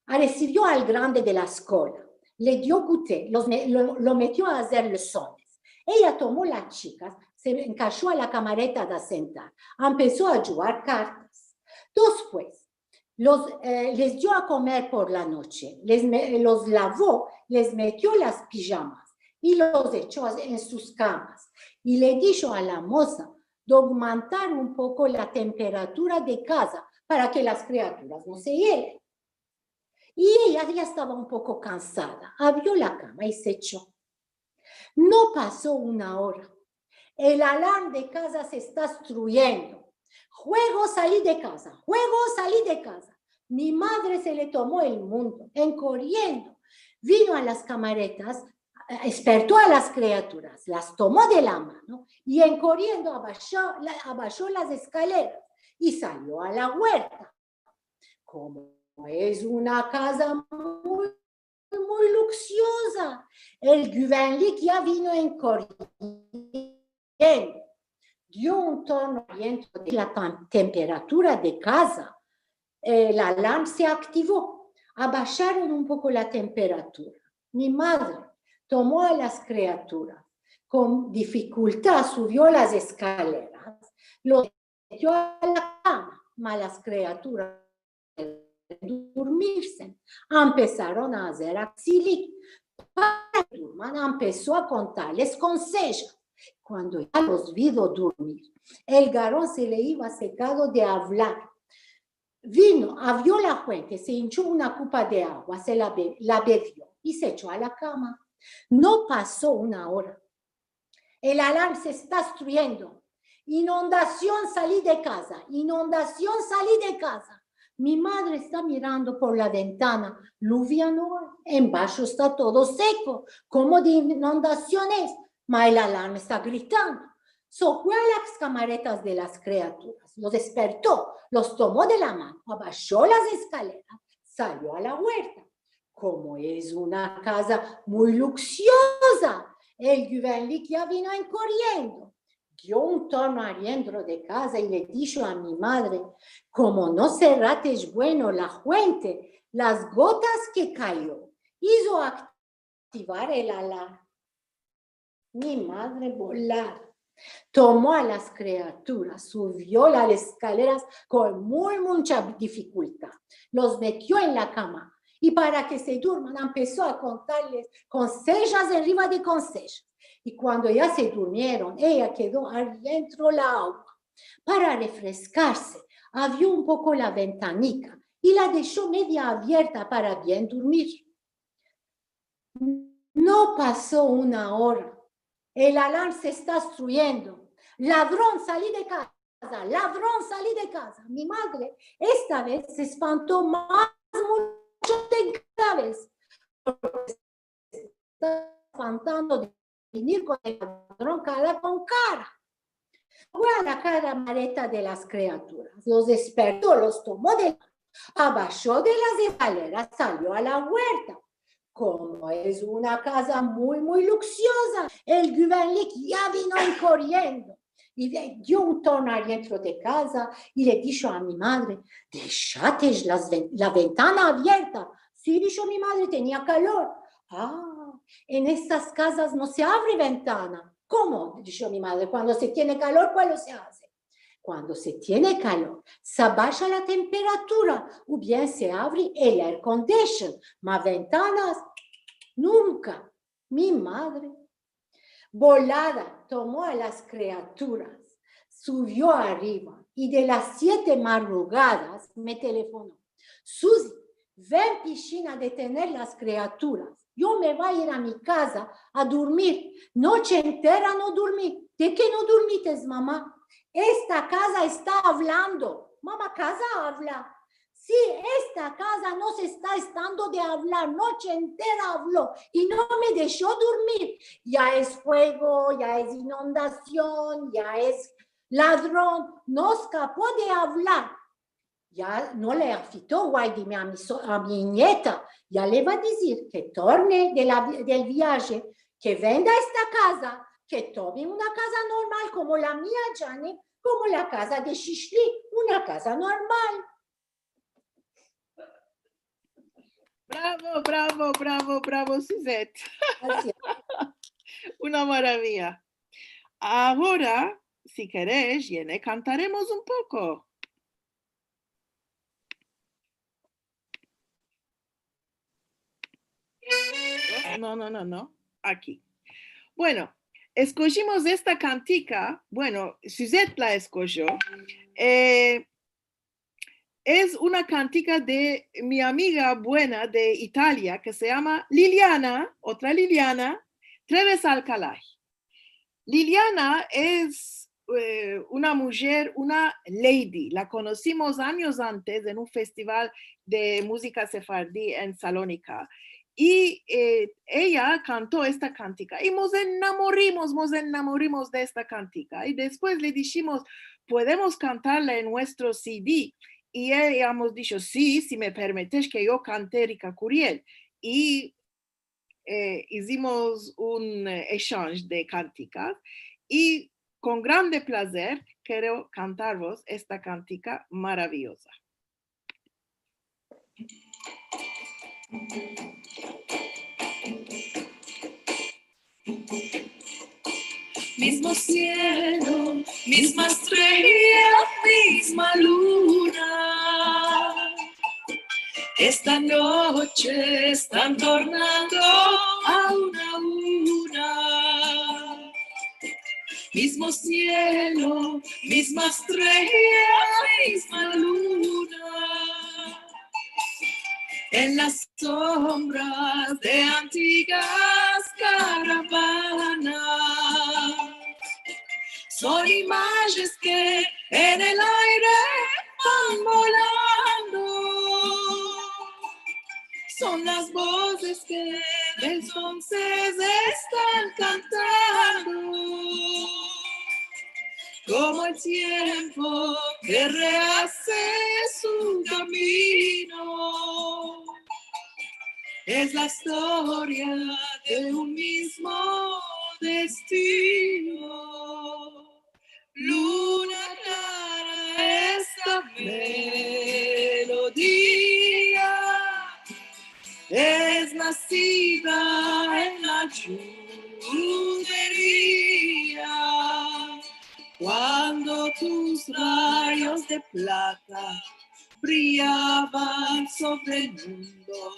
[SPEAKER 1] recibió al grande de la escuela, le dio goûter, lo metió a hacer lesones. Ella tomó las chicas, se encajó a la camareta de sentar, empezó a jugar cartas. Después, les dio a comer por la noche, los lavó, les metió las pijamas y los echó en sus camas. Y le dijo a la moza de aumentar un poco la temperatura de casa para que las criaturas no se hielen. Y ella ya estaba un poco cansada, abrió la cama y se echó. No pasó una hora. El alarma de casa se está destruyendo. Juego, salí de casa. Juego, salí de casa. Mi madre se le tomó el mundo, corriendo. Vino a las camaretas, despertó a las criaturas, las tomó de la mano y corriendo abajó las escaleras y salió a la huerta. Como es una casa muy luxuosa, el Güvenlik ya vino corriendo. Dio un tono de la temperatura de casa. La alarma se activó. Abajaron un poco la temperatura. Mi madre tomó a las criaturas. Con dificultad subió las escaleras. Los metió a la cama. Malas criaturas dormirse. Empezaron a hacer auxilio. Para que durman, empezó a contarles consejos. Cuando ya los vio dormir, el garón se le iba secado de hablar. Vino, abrió la fuente, se hinchó una copa de agua, se la bebió y se echó a la cama. No pasó una hora. El alarma se está destruyendo. Inundación, salí de casa. Inundación, salí de casa. Mi madre está mirando por la ventana. Lluvia no, en bajo está todo seco. ¿Cómo de inundaciones? Ma el alarma está gritando. Fue a las camaretas de las criaturas, los despertó, los tomó de la mano, abajó las escaleras, salió a la huerta. Como es una casa muy luxuosa, el Güvenlik ya vino corriendo. Dio un tono adentro de casa y le dijo a mi madre, como no cerrates bueno la fuente, las gotas que cayó, hizo activar el alarma. Mi madre volar. Tomó a las criaturas, subió las escaleras con mucha dificultad, los metió en la cama y para que se durman empezó a contarles consejos arriba de consejos. Y cuando ya se durmieron, ella quedó adentro del agua. Para refrescarse, abrió un poco la ventanica y la dejó media abierta para bien dormir. No pasó una hora. El alarma se está destruyendo. Ladrón, salí de casa. Ladrón, salí de casa. Mi madre esta vez se espantó más mucho de cada vez. Se está espantando de venir con el ladrón cara con cara. Fue a la camareta de las criaturas. Los despertó, los tomó de la mano, abajó de las escaleras, salió a la huerta. Como es una casa muy luxuosa, el Güvenlik ya vino corriendo y dio un tono adentro de casa y le dijo a mi madre, déjate la ventana abierta. Sí, dijo mi madre, tenía calor. Ah, en estas casas no se abre ventana. ¿Cómo? Dijo mi madre, cuando se tiene calor, ¿cuál se hace? Cuando se tiene calor, se baja la temperatura o bien se abre el air condition, mas ventanas nunca. Mi madre, volada, tomó a las criaturas, subió arriba y de las 7 madrugadas me telefonó. Susi, ven piscina a detener las criaturas. Yo me voy a ir a mi casa a dormir. Noche entera no dormí. ¿De qué no dormites, mamá? Esta casa está hablando. Mamá, casa habla. Sí, esta casa no se está estando de hablar. Noche entera habló y no me dejó dormir. Ya es fuego, ya es inundación, ya es ladrón. No escapó de hablar. Ya no le afitó Guaidime a mi nieta. Ya le va a decir que torne del viaje, que venda esta casa, que tome una casa normal como la mía, Jane, como la casa de Shishli, una casa normal.
[SPEAKER 2] Bravo, bravo, bravo, bravo, Suzette.
[SPEAKER 1] Así.
[SPEAKER 2] Una maravilla. Ahora, si querés, Yene, cantaremos un poco. No. Aquí. Bueno, escogimos esta cantica. Bueno, Suzette la escogió. Es una cantica de mi amiga buena de Italia que se llama Liliana, otra Liliana, Treves Alcalá. Liliana es una mujer, una lady. La conocimos años antes en un festival de música sefardí en Salónica. Y ella cantó esta cantica y nos enamoramos de esta cantica. Y después le dijimos, podemos cantarla en nuestro CD. Y ella hemos dicho, sí, si me permites que yo cante Rica Curiel. Y hicimos un échange de canticas y con grande placer quiero cantaros esta cantica maravillosa.
[SPEAKER 4] Mismo cielo, misma estrella, misma luna. Esta noche están tornando a una. Mismo cielo, misma estrella, misma luna. En las sombras de antiguas caravanas. Son imágenes que en el aire van volando. Son las voces que entonces están cantando. Como el tiempo que rehace su camino. Es la historia de un mismo destino. Luna clara, esta melodía es nacida en la judería. Cuando tus rayos de plata brillaban sobre el mundo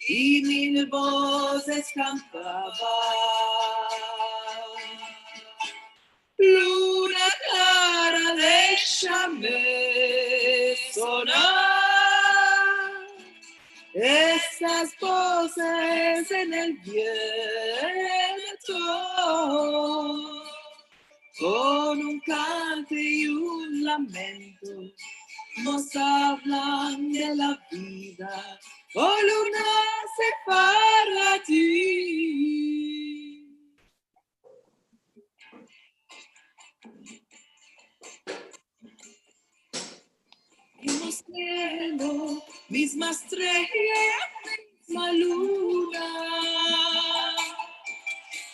[SPEAKER 4] y mil voces cantaban. Luna clara, déjame sonar esas voces en el viento. Con un canto y un lamento nos hablan de la vida. Oh, luna sefardí. Mismo cielo, misma estrella, misma luna.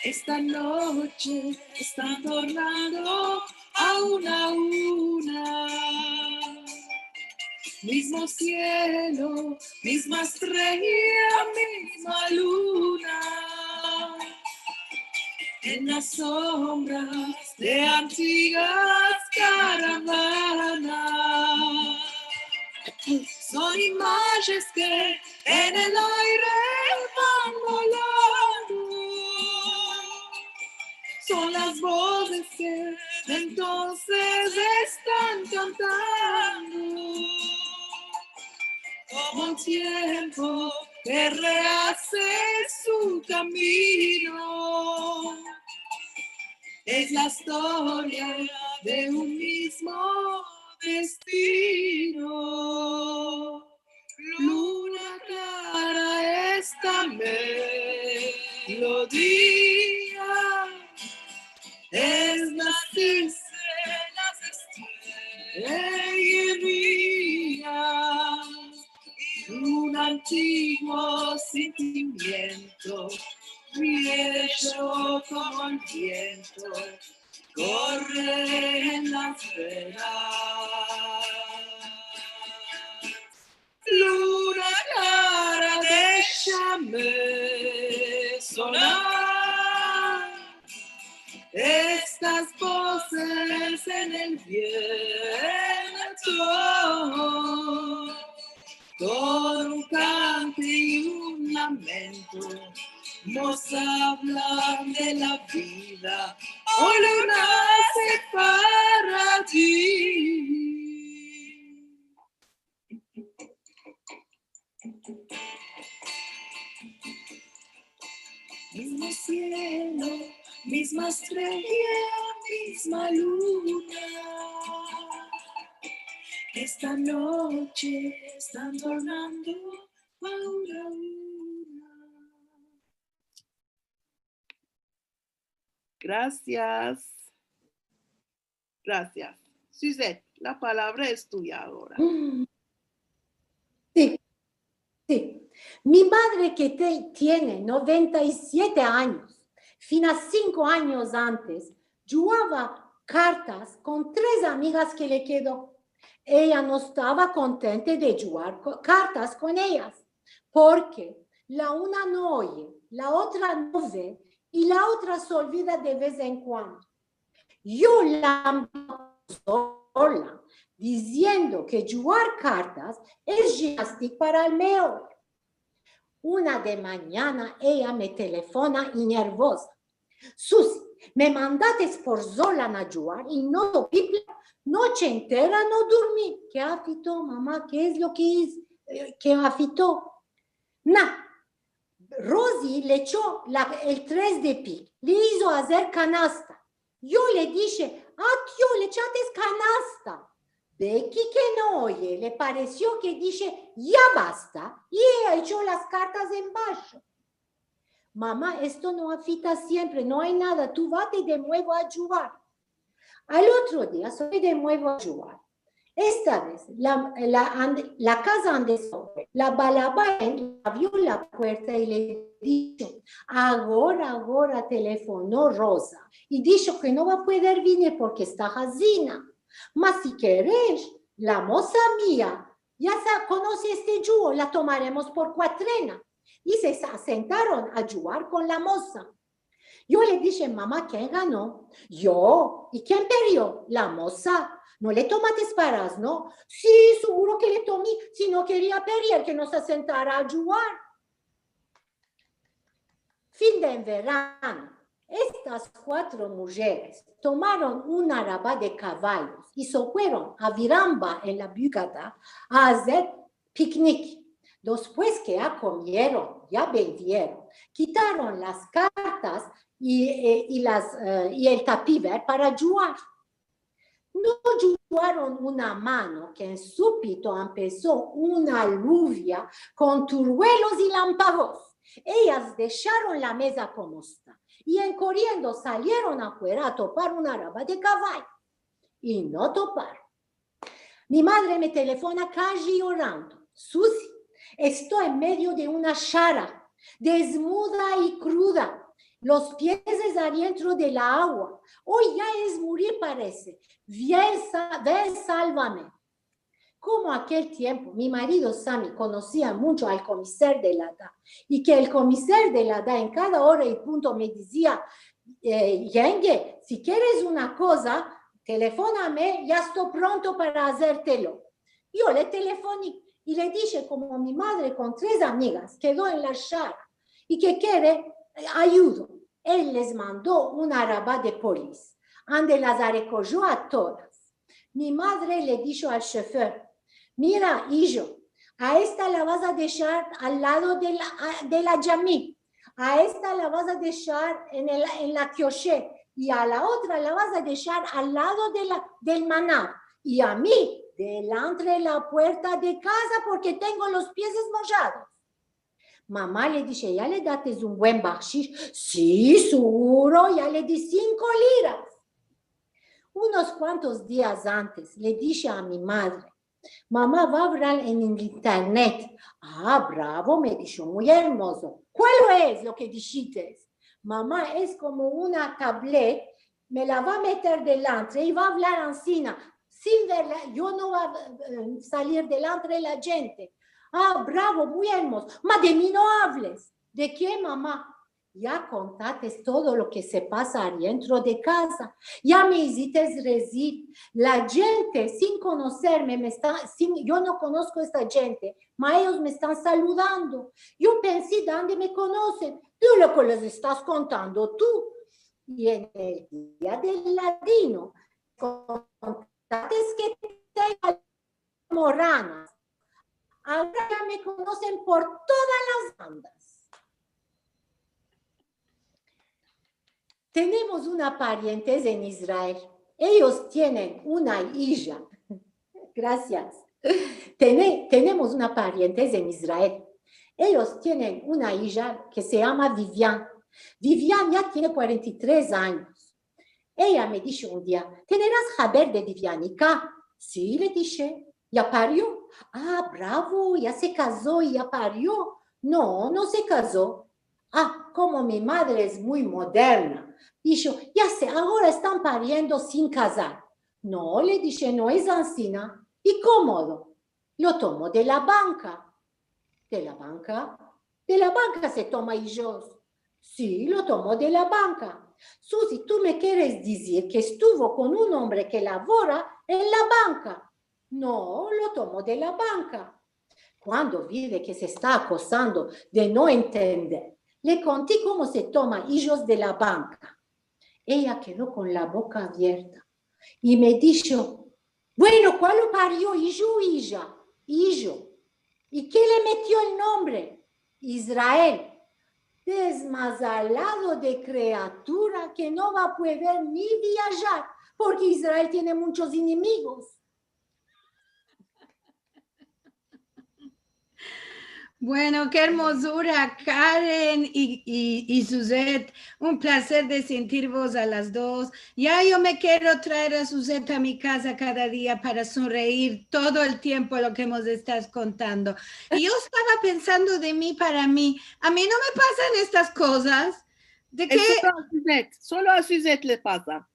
[SPEAKER 4] Esta noche están tornando a una. Mismo cielo, misma estrella, misma luna. En las sombras de antiguas caravanas. Son imágenes que en el aire van volando. Son las voces que entonces están cantando. Como el tiempo que rehace su camino. Es la historia de un mismo destino. Luna clara, esta melodía es nacirse las estrellas y un antiguo sentimiento viejo como el viento corre en las velas. Luna clara, déjame sonar estas voces en el viento, con un canto y un lamento, nos hablan de la vida, hoy lo nace para ti. Mismo cielo, misma estrella, misma luna. Esta noche están tornando a una.
[SPEAKER 2] Gracias. Gracias. Suzette, la palabra es tuya ahora.
[SPEAKER 1] Sí, sí. Mi madre que tiene 97 años, fina 5 años antes, jugaba cartas con 3 amigas que le quedó. Ella no estaba contenta de jugar cartas con ellas, porque la una no oye, la otra no ve y la otra se olvida de vez en cuando. Yo la sola, diciendo que jugar cartas es gimnástica para el mejor. Una de mañana ella me telefona y nerviosa. Susi, me mandaste por sola a jugar y no topí, noche entera no dormí. ¿Qué afitó, mamá? ¿Qué es lo que hizo? ¿Qué afitó? Nada. Rosy le echó el 3 de pique, le hizo hacer canasta. Yo le dije, tío, le echaste canasta. Becky, que no oye, le pareció que dije, ya basta, y ella echó las cartas en bajo. Mamá, esto no afita siempre, no hay nada, tú vate de nuevo a jugar. Al otro día, soy de nuevo a jugar. Esta vez, la casa donde soy, la balabaen abrió la puerta y le dijo, ahora telefonó Rosa y dijo que no va a poder venir porque está jazina. Mas si querés, la moza mía, ya conoce este juego, la tomaremos por cuatrena. Y se sentaron a jugar con la moza. Yo le dije, mamá, ¿quién ganó? Yo. ¿Y quién perdió? La moza. ¿No le tomaste paras, no? Sí, seguro que le tomé, si no quería perder, que no se sentara a jugar. Fin de verano, estas 4 mujeres tomaron una araba de caballos y se fueron a Viramba, en la Bugada, a hacer picnic. Después que ya comieron, ya bebieron, quitaron las cartas y el tapiver para jugar. No jugaron una mano que en súbito empezó una lluvia con turbuelos y lámpagos. Ellas dejaron la mesa como está y en corriendo salieron afuera a topar una araba de caballo. Y no toparon. Mi madre me telefona casi llorando. Susi, estoy en medio de una chara, desnuda y cruda. Los pies adentro del agua. Hoy ya es morir, parece. Ven, sálvame. Como aquel tiempo, mi marido Sammy conocía mucho al comisario de la DA y que el comisario de la DA en cada hora y punto me decía, Yenge, si quieres una cosa, telefóname, ya estoy pronto para hacértelo. Yo le telefoné y le dije, como mi madre con 3 amigas quedó en la chara y que quiere ayuda. Él les mandó una araba de policía, donde las recogió a todas. Mi madre le dijo al chofer, mira, hijo, a esta la vas a dejar al lado de la Yamí, a esta la vas a dejar en la Kioché y a la otra la vas a dejar al lado del Maná y a mí delante de la puerta de casa porque tengo los pies mojados. Mamá le dice, ¿ya le dates un buen bakshish? Sí, seguro, ya le di 5 liras. Unos cuantos días antes le dije a mi madre, mamá va a hablar en internet. Bravo, me dijo, muy hermoso. ¿Cuál es lo que dijiste? Mamá, es como una tablet me la va a meter delante y va a hablar encima, sin verla, yo no voy a salir delante de la gente. Ah, bravo, muy hermoso. Ma de mí no hables. ¿De qué, mamá? Ya contaste todo lo que se pasa adentro de casa. Ya me hiciste reír. La gente, sin conocerme, yo no conozco a esta gente, ma ellos me están saludando. Yo pensé, ¿dónde me conocen? Tú lo que les estás contando tú. Y en el día del ladino, contaste que tengo moranas. Ahora ya me conocen por todas las bandas. Tenemos una parientes en Israel. Ellos tienen una hija. Gracias. Tenemos una parientes en Israel. Ellos tienen una hija que se llama Vivian. Vivian ya tiene 43 años. Ella me dijo un día, ¿tendrás saber de Vivianica? Sí, le dije. ¿Ya parió? Ah, bravo, ya se casó y ya parió. No, no se casó. Ah, como mi madre es muy moderna. Dijo, ya sé, ahora están pariendo sin casar. No, le dije, no es ansina. ¿Y cómodo? Lo tomo de la banca. ¿De la banca? De la banca se toma hijos. Sí, lo tomo de la banca. Susi, tú me quieres decir que estuvo con un hombre que labora en la banca. No, lo tomo de la banca. Cuando vive que se está acosando de no entender, le conté cómo se toma hijos de la banca. Ella quedó con la boca abierta y me dijo, bueno, ¿cuál lo parió? Hijo, hija, hijo. ¿Y qué le metió el nombre? Israel. Desmasalado de criatura que no va a poder ni viajar porque Israel tiene muchos enemigos.
[SPEAKER 3] Bueno, qué hermosura, Karen y Suzette. Un placer de sentirvos a las dos. Ya yo me quiero traer a Suzette a mi casa cada día para sonreír todo el tiempo lo que hemos estado contando. Y yo estaba pensando de mí para mí. A mí no me pasan estas cosas. ¿De qué?
[SPEAKER 2] Solo a Suzette le pasa.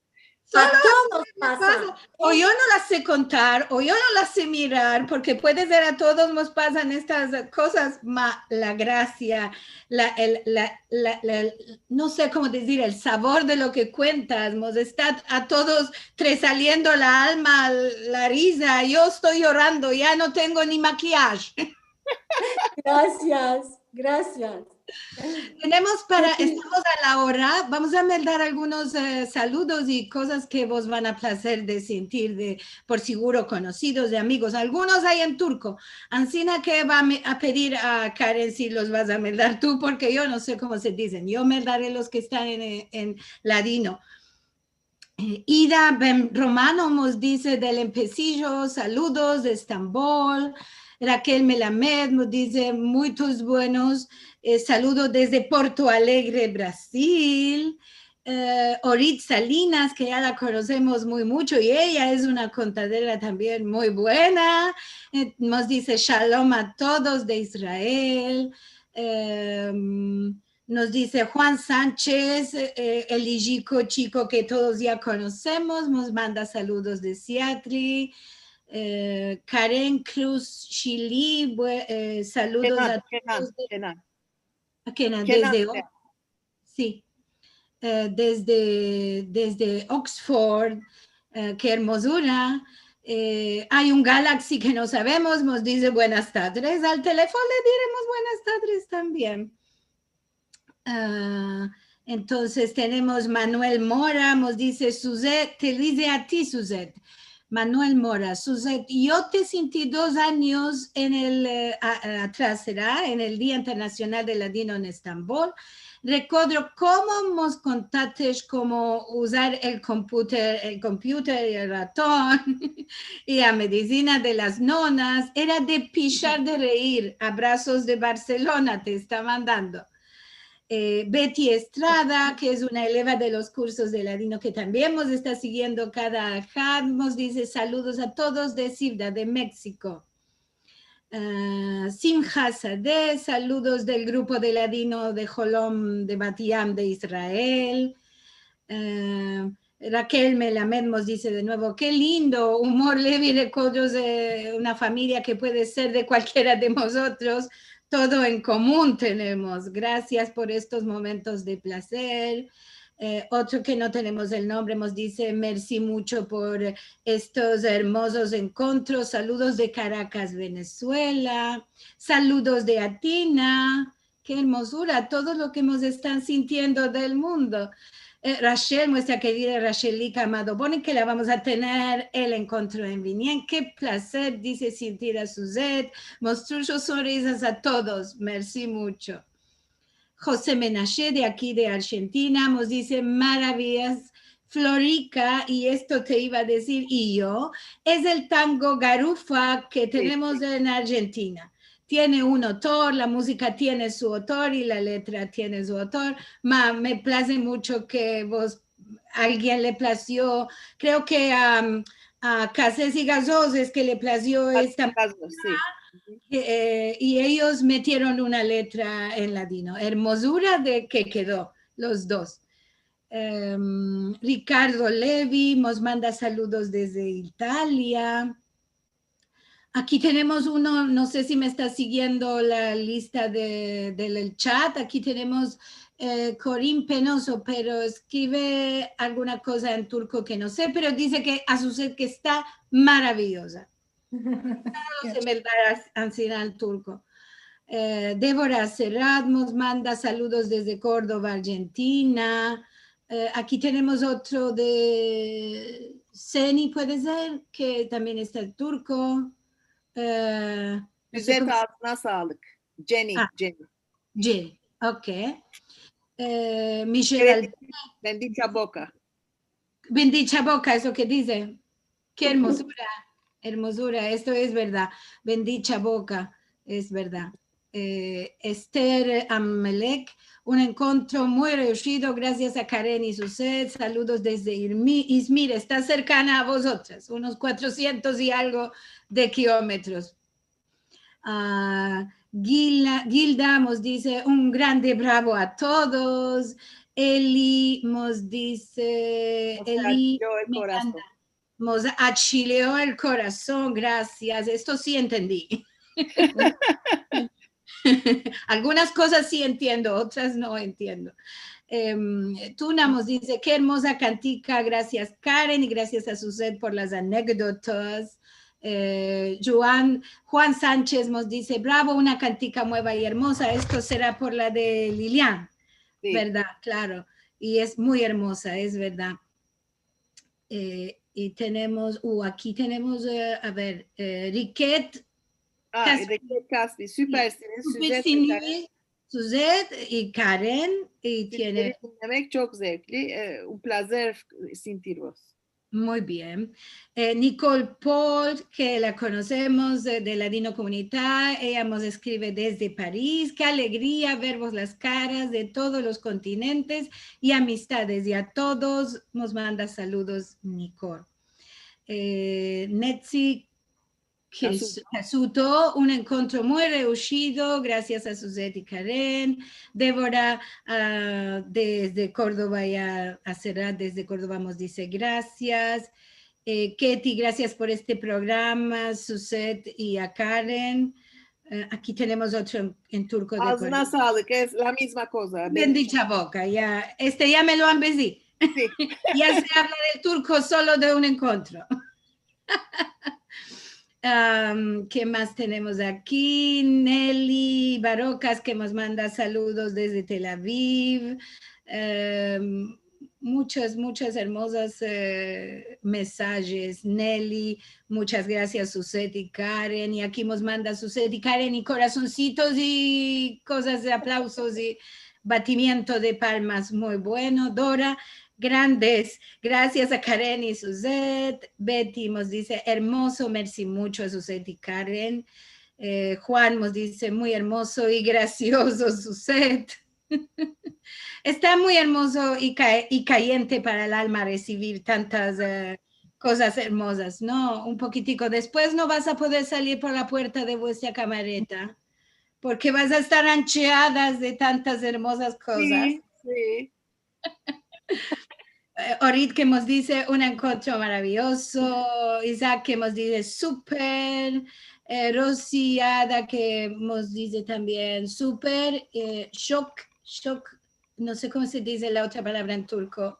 [SPEAKER 1] A todos pasa.
[SPEAKER 3] O yo no las sé contar, o yo no las sé mirar, porque puede ser a todos nos pasan estas cosas, la gracia, no sé cómo decir, el sabor de lo que cuentas, nos está a todos saliendo la alma, la risa, yo estoy llorando, ya no tengo ni maquillaje.
[SPEAKER 1] Gracias, gracias.
[SPEAKER 3] Estamos a la hora, vamos a mandar algunos saludos y cosas que vos van a placer de sentir, por seguro conocidos, de amigos, algunos hay en turco. Ancina que va a pedir a Karen si los vas a mandar tú, porque yo no sé cómo se dicen, yo mandaré los que están en ladino. Ida Ben Romano nos dice del Empecillo, saludos de Estambul. Raquel Melamed nos dice muchos buenos saludos desde Porto Alegre, Brasil. Orit Salinas, que ya la conocemos muy mucho y ella es una contadera también muy buena. Nos dice shalom a todos de Israel. Nos dice Juan Sánchez, el chico que todos ya conocemos, nos manda saludos de Seattle. Karen Cruz Chili, saludos a todos. Sí, desde Oxford, qué hermosura. Hay un Galaxy que no sabemos, nos dice buenas tardes. Al teléfono le diremos buenas tardes también. Entonces tenemos Manuel Mora, nos dice Suzette, te dice a ti Suzette. Manuel Mora, Suzette, yo te sentí 2 años atrás, ¿será? En el Día Internacional del Ladino en Estambul. Recuerdo cómo nos contaste cómo usar el computer y el ratón y la medicina de las nonas. Era de pichar de reír. Abrazos de Barcelona te está mandando. Betty Estrada, que es una eleva de los cursos de ladino que también nos está siguiendo cada día, nos dice saludos a todos de Ciudad de México. Simha Sadeh, saludos del grupo de ladino de Jolom de Batiam de Israel. Raquel Melamed nos dice de nuevo, qué lindo, humor leve y recuerdos de una familia que puede ser de cualquiera de nosotros, todo en común tenemos. Gracias por estos momentos de placer. Otro que no tenemos el nombre nos dice, merci mucho por estos hermosos encuentros. Saludos de Caracas, Venezuela. Saludos de Atina. Qué hermosura, todo lo que nos están sintiendo del mundo. Rachel, nuestra querida Rachelica Amado Boni, que la vamos a tener el encuentro en Vinien. Qué placer, dice Cintia Suzette. Mostró sus sonrisas a todos. Merci mucho. José Menaché, de aquí de Argentina, nos dice maravillas. Florica, y esto te iba a decir y yo, es el tango Garufa que tenemos en Argentina. Tiene un autor, la música tiene su autor y la letra tiene su autor. Me place mucho que alguien le plació, creo que a Cases y Gasos que le plació esta y ellos metieron una letra en latino. Hermosura de que quedó, los dos. Ricardo Levi nos manda saludos desde Italia. Aquí tenemos uno, no sé si me está siguiendo la lista del chat. Aquí tenemos Corín Penoso, pero escribe alguna cosa en turco que no sé, pero dice que a su sed que está maravillosa. Se me da ansiedad al turco. Débora Serrat nos manda saludos desde Córdoba, Argentina. Aquí tenemos otro de Seni, puede ser, que también está el turco.
[SPEAKER 2] Güzel ağzına sağlık. Jenny.
[SPEAKER 3] Jenny, ok. Michelle
[SPEAKER 2] Bendicha boca.
[SPEAKER 3] Bendicha boca, eso que dice. Qué hermosura, hermosura, esto es verdad. Bendicha boca, es verdad. Esther Amelec, un encuentro muy reunido gracias a Karen y Suset. Saludos desde Izmir, está cercana a vosotras, unos 400 y algo de kilómetros. Gilda nos dice un grande bravo a todos. Eli nos dice, Eli nos achileó el corazón, gracias. Esto sí entendí. Algunas cosas sí entiendo, otras no entiendo. Tuna nos dice, qué hermosa cantica, gracias Karen y gracias a Suzette por las anécdotas. Juan Sánchez nos dice, bravo, una cantica nueva y hermosa, esto será por la de Lilian, sí. ¿Verdad? Claro, y es muy hermosa, es verdad. Y tenemos, aquí tenemos, a ver, Riquet.
[SPEAKER 2] Riquet Caspi, süpersiniz.
[SPEAKER 3] Suzette y Karen. Y tiene...
[SPEAKER 2] Dinlemek çok zevkli. Un placer sentirvos.
[SPEAKER 3] Muy bien. Nicole Paul, que la conocemos de Ladino Comunidad, ella nos escribe desde París. Qué alegría vervos las caras de todos los continentes y amistades. Y a todos nos manda saludos, Nicole. Netzi Casuto, un encuentro muy reunido, gracias a Suzette y Karen. Débora, desde Córdoba y a Serrat, desde Córdoba nos dice gracias. Ketty, gracias por este programa, Suzette y a Karen. Aquí tenemos otro en turco.
[SPEAKER 2] Ağzına sağlık, es la misma cosa.
[SPEAKER 3] Bendicha boca, ya, ya me lo han besí. Sí. Ya se habla del turco solo de un encuentro. ¿Qué más tenemos aquí? Nelly Barocas, que nos manda saludos desde Tel Aviv. Muchas hermosas mensajes. Nelly, muchas gracias, Suzette y Karen. Y aquí nos manda Suzette y Karen y corazoncitos y cosas de aplausos y batimiento de palmas. Muy bueno. Dora, grandes, gracias a Karen y Suzette. Betty nos dice, hermoso, merci mucho a Suzette y Karen. Juan nos dice, muy hermoso y gracioso, Suzette. Está muy hermoso y caliente para el alma recibir tantas cosas hermosas, ¿no? Un poquitico. Después no vas a poder salir por la puerta de vuestra camareta porque vas a estar ancheadas de tantas hermosas cosas.
[SPEAKER 2] Sí, sí.
[SPEAKER 3] Orit que nos dice un encuentro maravilloso, Isaac que nos dice súper, Rosy Ada que nos dice también súper, shock, no sé cómo se dice la otra palabra en turco.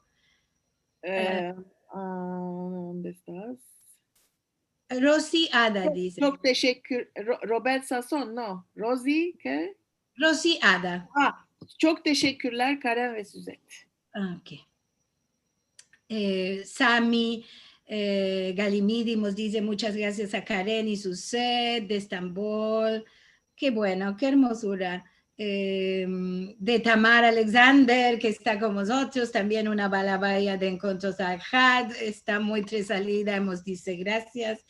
[SPEAKER 2] ¿Dónde estás?
[SPEAKER 3] Rosy Ada dice.
[SPEAKER 2] Çok teşekkür. Robert Sasson, no. Rosie, ¿qué?
[SPEAKER 3] Rosy Ada.
[SPEAKER 2] Çok teşekkürler Karen ve Suzette.
[SPEAKER 3] Ok. Sami Galimidi nos dice muchas gracias a Karen y Suzette de Estambul. Qué bueno, qué hermosura. De Tamar Alexander, que está con nosotros, también una balabaya de Encontros Al-Had, está muy tresalida, nos dice gracias.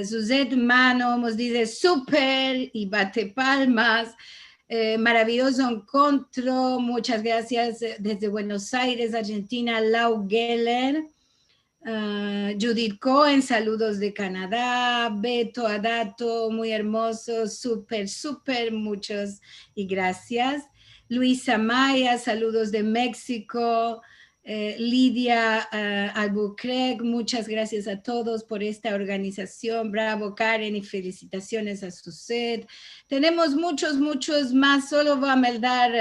[SPEAKER 3] Suzette Mano nos dice súper y bate palmas. Maravilloso encuentro, muchas gracias desde Buenos Aires, Argentina, Lau Geller. Judith Cohen, saludos de Canadá, Beto Adato, muy hermoso, súper, muchos y gracias. Luisa Maya, saludos de México. Lidia Albuquerque, muchas gracias a todos por esta organización. Bravo Karen y felicitaciones a Suzette. Tenemos muchos más, solo voy a mandar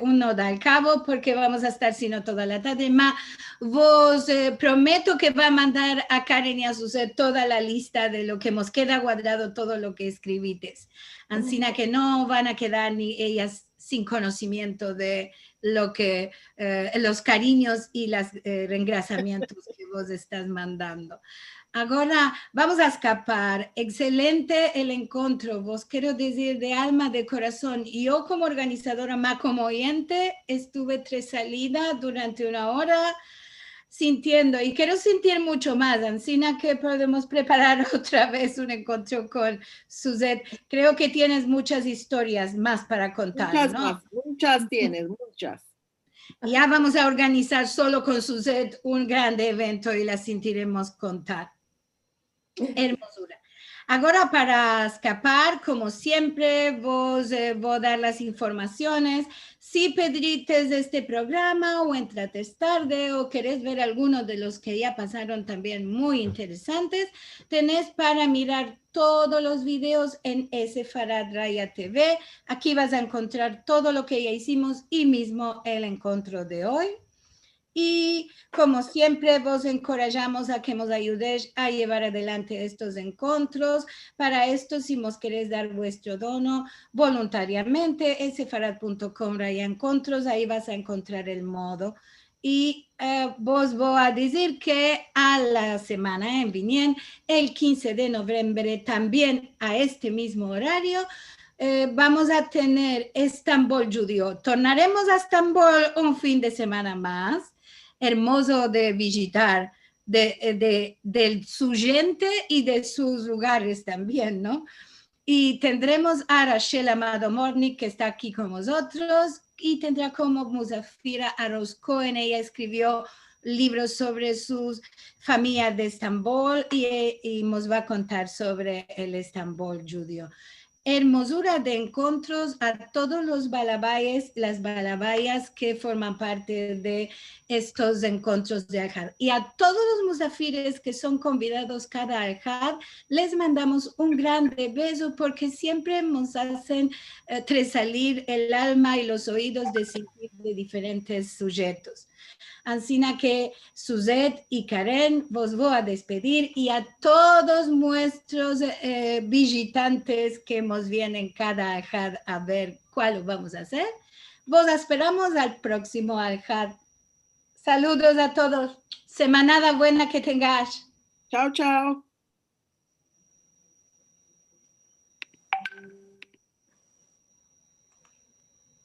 [SPEAKER 3] uno al cabo porque vamos a estar sino toda la tarde más. Vos prometo que va a mandar a Karen y a Suzette toda la lista de lo que nos queda guardado, todo lo que escribites. Ansina que no van a quedar ni ellas sin conocimiento de lo que, los cariños y los reengrasamientos que vos estás mandando. Ahora vamos a escapar. Excelente el encuentro. Vos quiero decir de alma, de corazón. Yo como organizadora, más como oyente, estuve tresalida durante una hora sintiendo, y quiero sentir mucho más, Ancina, que podemos preparar otra vez un encuentro con Suzette. Creo que tienes muchas historias más para contar,
[SPEAKER 2] Muchas
[SPEAKER 3] ¿no?
[SPEAKER 2] más, muchas tienes, muchas.
[SPEAKER 3] Ya vamos a organizar solo con Suzette un grande evento y la sentiremos contar. Hermosura. Ahora para escapar, como siempre, vos voy a dar las informaciones. Si pedrites este programa o entrates tarde o querés ver algunos de los que ya pasaron también muy interesantes, tenés para mirar todos los videos en Sefarad Raya TV. Aquí vas a encontrar todo lo que ya hicimos y mismo el encuentro de hoy. Y como siempre, vos encorajamos a que nos ayudéis a llevar adelante estos encuentros. Para esto, si nos queréis dar vuestro dono voluntariamente, sefarad.com encuentros, ahí vas a encontrar el modo. Y vos voy a decir que a la semana en Vinien, el 15 de noviembre, también a este mismo horario, vamos a tener Estambul Judío. Tornaremos a Estambul un fin de semana más. Hermoso de visitar, de su gente y de sus lugares también, ¿no? Y tendremos a Rachel Amado Mornik, que está aquí con nosotros, y tendrá como Musafira a Rose Cohen. Ella escribió libros sobre su familia de Estambul y nos va a contar sobre el Estambul judío. Hermosura de encuentros a todos los balabayas, las balabayas que forman parte de estos encuentros de Al-Had. Y a todos los musafires que son convidados cada Al-Had, les mandamos un grande beso porque siempre nos hacen tresalir el alma y los oídos de sentir de diferentes sujetos. Ansina que Suzette y Karen vos voy a despedir y a todos nuestros visitantes que nos vienen cada Al-Had a ver cuál vamos a hacer. Vos esperamos al próximo Al-Had. Saludos a todos. Semanada buena que tengas.
[SPEAKER 2] Chao, chao.